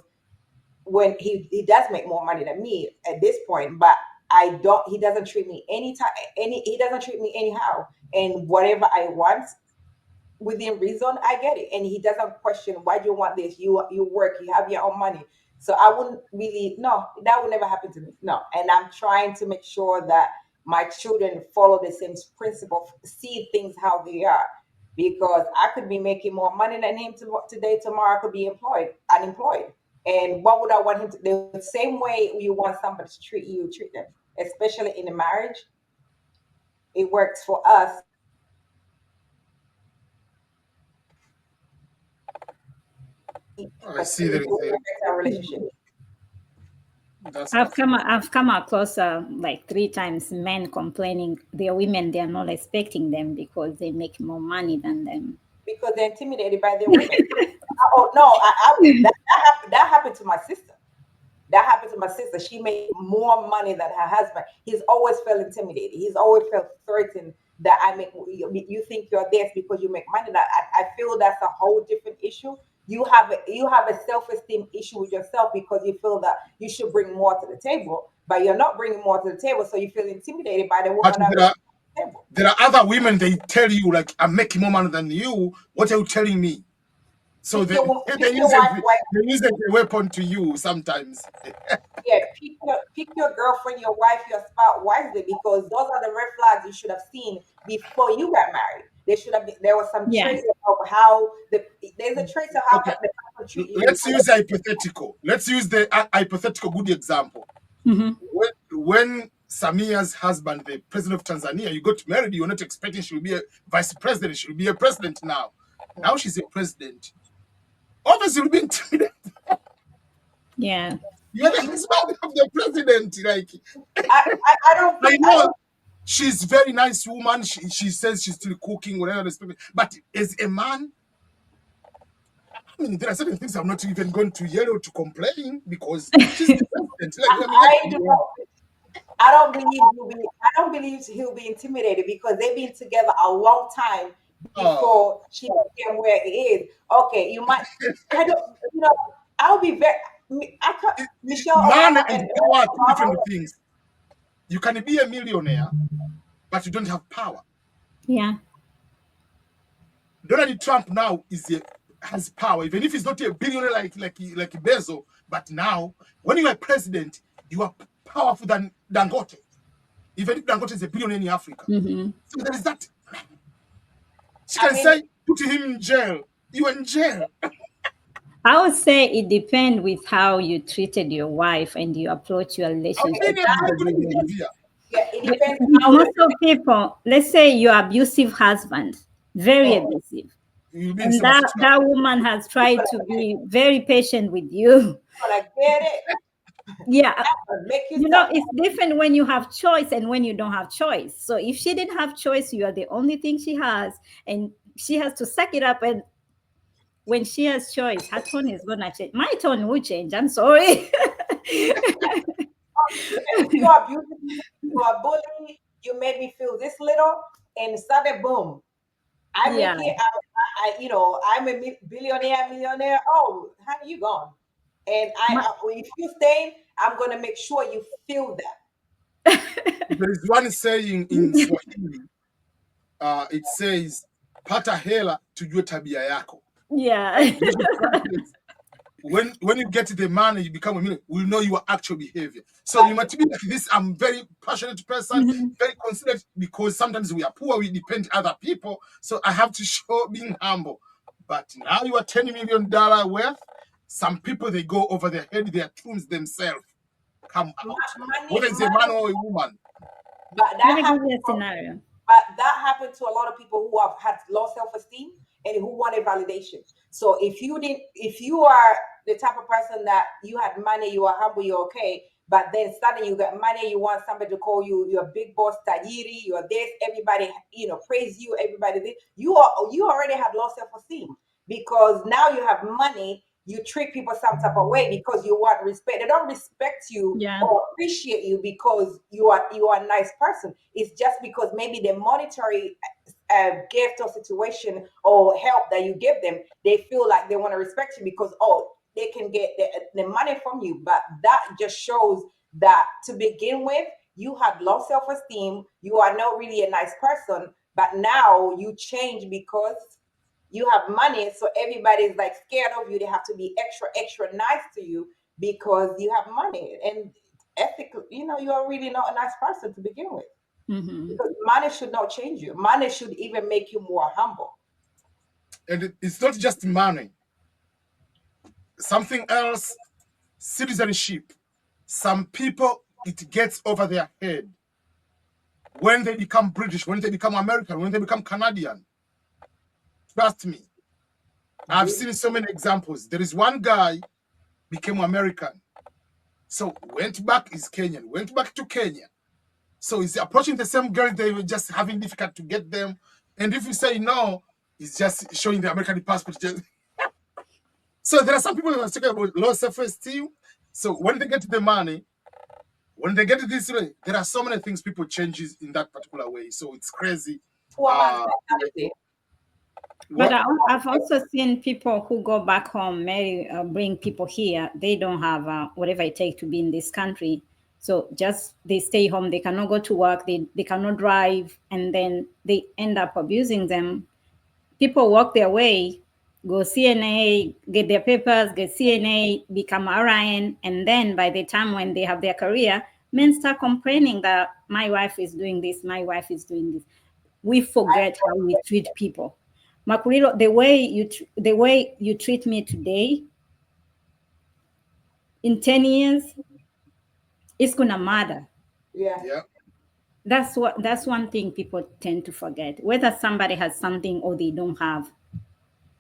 when he does make more money than me at this point, but he doesn't treat me he doesn't treat me anyhow. And whatever I want within reason, I get it. And he doesn't question, why do you want this? You work, you have your own money. So I wouldn't really, no, that would never happen to me. No. And I'm trying to make sure that my children follow the same principle, see things how they are. Because I could be making more money than him today, tomorrow I could be unemployed. And what would I want him to do? The same way you want somebody to treat you, treat them, especially in a marriage. It works for us. I see there is a, Our relationship. that's I've come across like 3 times men complaining their women, they are not respecting them because they make more money than them. Because they're intimidated by their women. Oh no, that happened to my sister. That happened to my sister. She made more money than her husband. He's always felt intimidated. He's always felt threatened that you think you're this because you make money. That I feel that's a whole different issue. You have a self-esteem issue with yourself because you feel that you should bring more to the table, but you're not bringing more to the table, so you feel intimidated by the but woman that there brings are to the table. there are other women, they tell you like, I'm making more money than you. What are you telling me? So Pick they, your they pick your use it wife, wife. they use it as a weapon to you sometimes. Yeah, pick your girlfriend, your wife, your spouse wisely, because those are the red flags you should have seen before you got married. There was some Yeah. trace of how there's a trace of how Okay, the people treat you let's before. use hypothetical. Let's use the hypothetical good example. Hmm. When Samia's husband, the president of Tanzania, you got married, you're not expecting she will be a vice president, she will be a president now. Now she's a president. Obviously, you'll be intimidated. Yeah. You're the You husband of the president. Like, I don't I think I know don't she's very nice woman. She says she's still cooking, whatever. But as a man, I mean, there are certain things I'm not even going to yell or to complain because she's the president. Like, I mean, I do not I don't believe he'll be intimidated because they've been together a long time oh, before she became where he is. Okay, you might I don't you know I'll be very I can't Michelle man Obama and and power are Barack two different Obama. things. You can be a millionaire, but you don't have power. Yeah. Donald Trump now has power, even if he's not a billionaire like Bezos. But now, when you are president, you are powerful than Dangote. Even if Dangote is a billionaire in Africa, Hmm. so there is that. She I can mean, say, put him in jail. You are in jail. I would say it depends with how you treated your wife and you approach your I'm relationship being a with very the good women. Olivia. yeah, it But depends with how most of people, let's say your abusive husband, very Oh, abusive, you'll be in and so much that trouble. that woman has tried to be very patient with you. gonna get it. Yeah, Make you you know, stop. it's different when you have choice and when you don't have choice. So if she didn't have choice, you are the only thing she has, and she has to suck it up. And when she has choice, her tone is gonna change. My tone will change. I'm sorry. You abuse me, you are bullying, you made me feel this little, and suddenly boom. I Yeah. make it. I'm a millionaire. Oh, honey, you gone. And My- if you stay, I'm gonna make sure you feel that. There is one saying in Swahili. It says, "Pata hela tujue tabia yako." yeah. Which translates, when you get the money, you become a millionaire. We'll know your actual behavior. So you might be like this. I'm very passionate person, Mhm. very considerate, because sometimes we are poor, we depend on other people. So I have to show being humble. But now you are $10 million worth. Some people, they go over their head, their tombs themselves come out, Money, whether it's a man money, or a woman. but Let that me give happened. you a scenario. But that happened to a lot of people who have had low self-esteem and who wanted validation. So if you are the type of person that you had money, you are humble, you're okay, but then suddenly you got money, you want somebody to call you your big boss, tajiri, you're this, everybody, praise you, everybody this. You already have low self-esteem because now you have money. you treat people some type of way because you want respect. They don't respect you Yeah. or appreciate you because you are a nice person. It's just because maybe the monetary gift or situation or help that you give them, they feel like they want to respect you because, oh, they can get the money from you. But that just shows that to begin with, you had low self-esteem, you are not really a nice person, but now you change because you have money, so everybody's like scared of you. They have to be extra extra nice to you because you have money. And ethically, you're really not a nice person to begin with, Hmm. because money should not change you. Money should even make you more humble. And it's not just money. Something else, citizenship. Some people, it gets over their head when they become British, when they become American, when they become Canadian. Trust me, I've Really? seen so many examples. There is one guy became American, so went back, is Kenyan, went back to Kenya. So he's approaching the same girl, they were just having difficult to get them. And if you say no, he's just showing the American passport. So there are some people that are talking about low self-esteem. So when they get the money, when they get this way, there are so many things people changes in that particular way. So it's crazy. Poor man's Uh, mentality. But what? I've also seen people who go back home, marry, bring people here. They don't have whatever it takes to be in this country. So just they stay home. They cannot go to work. They cannot drive. And then they end up abusing them. People work their way, go CNA, get their papers, get CNA, become RIN. And then by the time when they have their career, men start complaining that my wife is doing this, my wife is doing this. We forget how we treat people. Makulilo, the way you treat me today, in 10 years, it's gonna matter. Yeah, Yeah. That's one thing people tend to forget. Whether somebody has something or they don't have,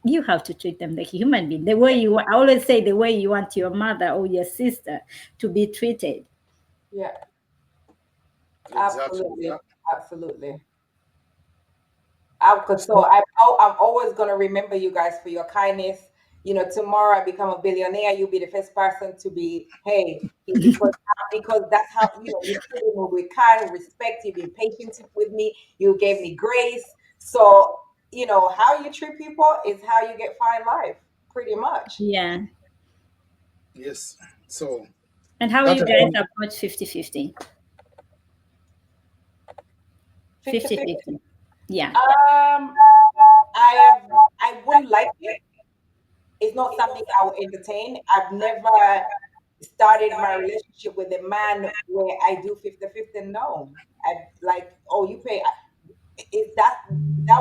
you have to treat them like a human being. The way you, I always say, the way you want your mother or your sister to be treated. yeah, Exactly. Yeah. absolutely, absolutely. I'm always gonna remember you guys for your kindness. Tomorrow I become a billionaire, you'll be the first person to be, hey, because that's how you treated me with kind respect. You've been patient with me. You gave me grace. So how you treat people is how you get fine life, pretty much. Yeah. Yes. So And how that you has guys been, approach 50-50? 50 50. 50-50. Yeah. I wouldn't like it. It's not something I would entertain. I've never started my relationship with a man where I do 50-50. No. I like, oh, you pay. That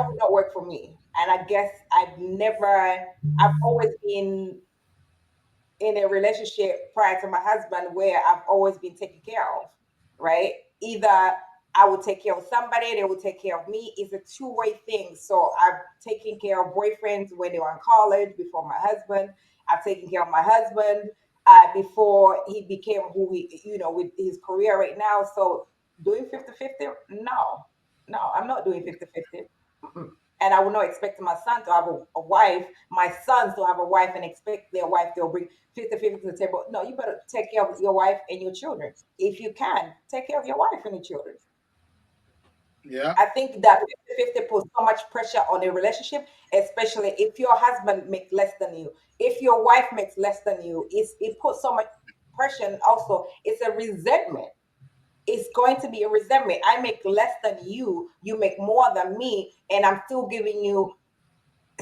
would not work for me. And I guess I've always been in a relationship prior to my husband where I've always been taken care of, right? Either I would take care of somebody, they would take care of me. It's a two-way thing. So I've taken care of boyfriends when they were in college before my husband. I've taken care of my husband before he became who with his career right now. So doing 50-50, no, no, I'm not doing 50-50. Mm-mm. And I would not expect my son to have a wife, my sons to have a wife and expect their wife they'll bring 50-50 to the table. No, you better take care of your wife and your children. If you can, take care of your wife and your children. yeah. I think that 50-50 puts so much pressure on a relationship, especially if your husband makes less than you, if your wife makes less than you. It puts so much pressure, and also it's a resentment. It's going to be a resentment. I make less than you make more than me, and I'm still giving you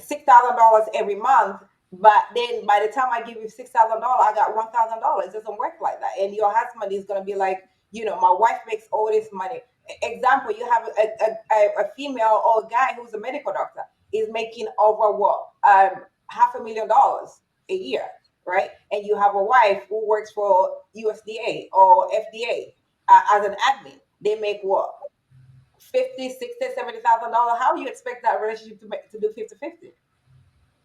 $6,000 every month. But then by the time I give you $6,000, I got $1,000. It doesn't work like that. And your husband is gonna be like, my wife makes all this money. Example, you have a female or a guy who's a medical doctor is making over what $500,000 a year, right? And you have a wife who works for USDA or FDA as an admin. They make what 50, 60, $70,000. How do you expect that relationship to do 50-50?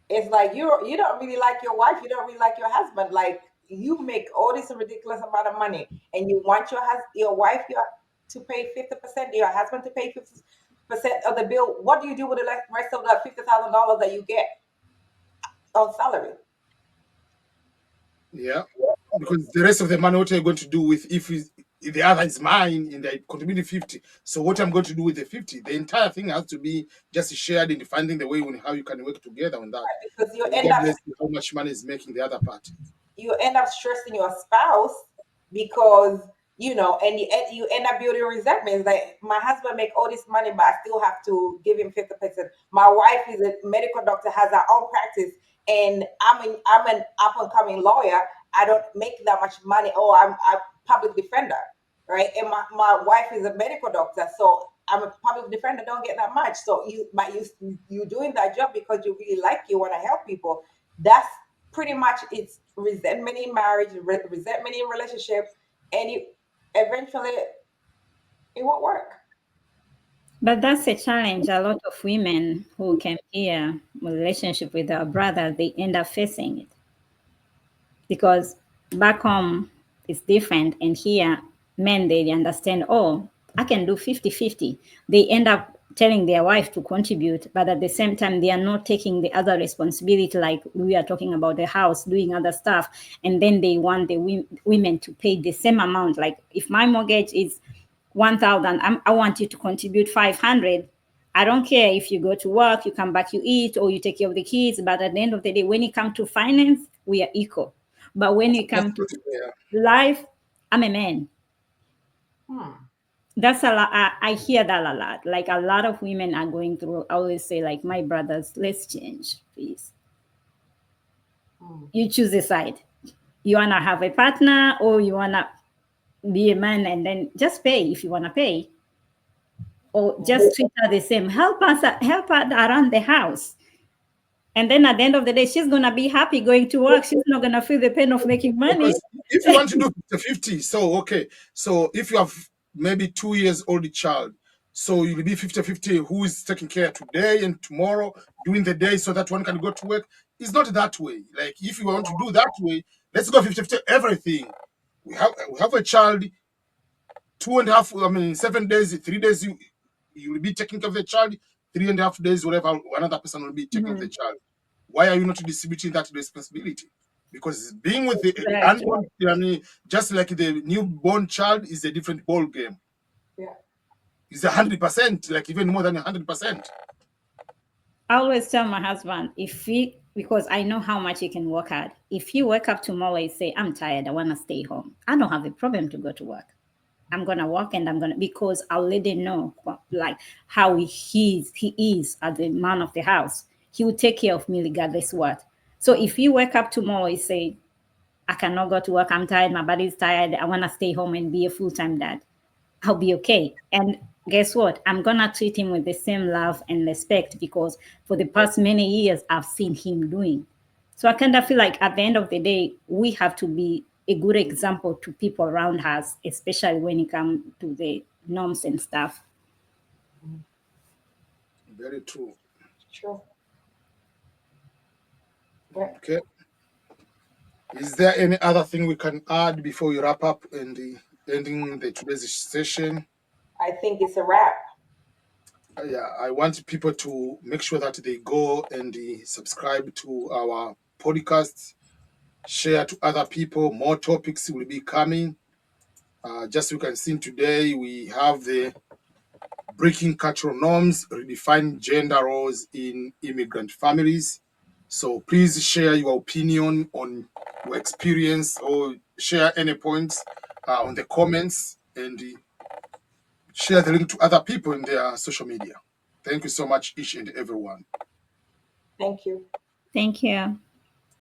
It's like you don't really like your wife, you don't really like your husband. Like you make all this ridiculous amount of money, and you want your wife to pay 50%, your husband to pay 50% of the bill. What do you do with the rest of that $50,000 that you get on salary? Yeah, because the rest of the money, what are you going to do with if the other is mine and I contributed 50? So what I'm going to do with the 50? The entire thing has to be just shared in finding the way on how you can work together on that, Because regardless of how much money is making the other party. you end up stressing your spouse because and you end up building resentment. Like, my husband make all this money, but I still have to give him 50%. My wife is a medical doctor, has her own practice, and I'm an up and coming lawyer. I don't make that much money. Oh, I'm a public defender, right? And my wife is a medical doctor, so I'm a public defender. Don't get that much. So you doing that job because you really like, you want to help people. That's pretty much, it's resentment in marriage, resentment in relationship, and eventually it won't work. But that's a challenge a lot of women who came here with relationship with their brother, they end up facing it. Because back home it's different, and here men, they understand, oh, I can do 50-50. They end up telling their wife to contribute, but at the same time they are not taking the other responsibility, like we are talking about the house, doing other stuff. And then they want the women to pay the same amount. Like, if my mortgage is 1,000, I want you to contribute 500. I don't care if you go to work, you come back, you eat, or you take care of the kids. But at the end of the day, when it comes to finance, we are equal. But when it That's comes to yeah. life, I'm a man. Hmm. That's a lot. I hear that a lot. Like, a lot of women are going through. I always say, like, my brothers, let's change, please. Hmm. You choose a side. You wanna have a partner, or you wanna be a man, and then just pay if you wanna pay, or Yeah. just treat her the same. Help her around the house. And then at the end of the day, she's gonna be happy going to work. She's not gonna feel the pain of making money. Because if you want to do 50-50, so okay. So if you have maybe 2 years old child, so you'll be 50-50 who is taking care today and tomorrow during the day so that one can go to work. It's not that way. Like, if you want to do that way, let's go 50-50 everything. We have a child, 2.5, I mean 7 days, 3 days you will be taking care of the child, 3.5 days, whatever, another person will be taking care of the Mhm. child. Why are you not distributing that responsibility? Because being with the Very true. unborn, I mean, just like the newborn child, is a different ball game. Yeah. It's 100%, like even more than 100%. I always tell my husband, if he, because I know how much he can work hard. If he wake up tomorrow and say, I'm tired, I want to stay home, I don't have a problem to go to work. I'm gonna work, and I'm gonna, because I already know, like, how he is as the man of the house. He will take care of me regardless what. So if he wake up tomorrow and say, I cannot go to work, I'm tired, my body's tired, I wanna stay home and be a full-time dad, I'll be okay. And guess what? I'm gonna treat him with the same love and respect, because for the past many years I've seen him doing. So I kind of feel like at the end of the day, we have to be a good example to people around us, especially when it comes to the norms and stuff. Very true. True. Yeah. Okay. Is there any other thing we can add before we wrap up and the ending the today's session? I think it's a wrap. Yeah, I want people to make sure that they go and subscribe to our podcast, share to other people. More topics will be coming. Just you can see today, we have the breaking cultural norms, redefining gender roles in immigrant families. So please share your opinion on your experience, or share any points on the comments, and share the link to other people in their social media. Thank you so much, each and everyone. Thank you. Thank you.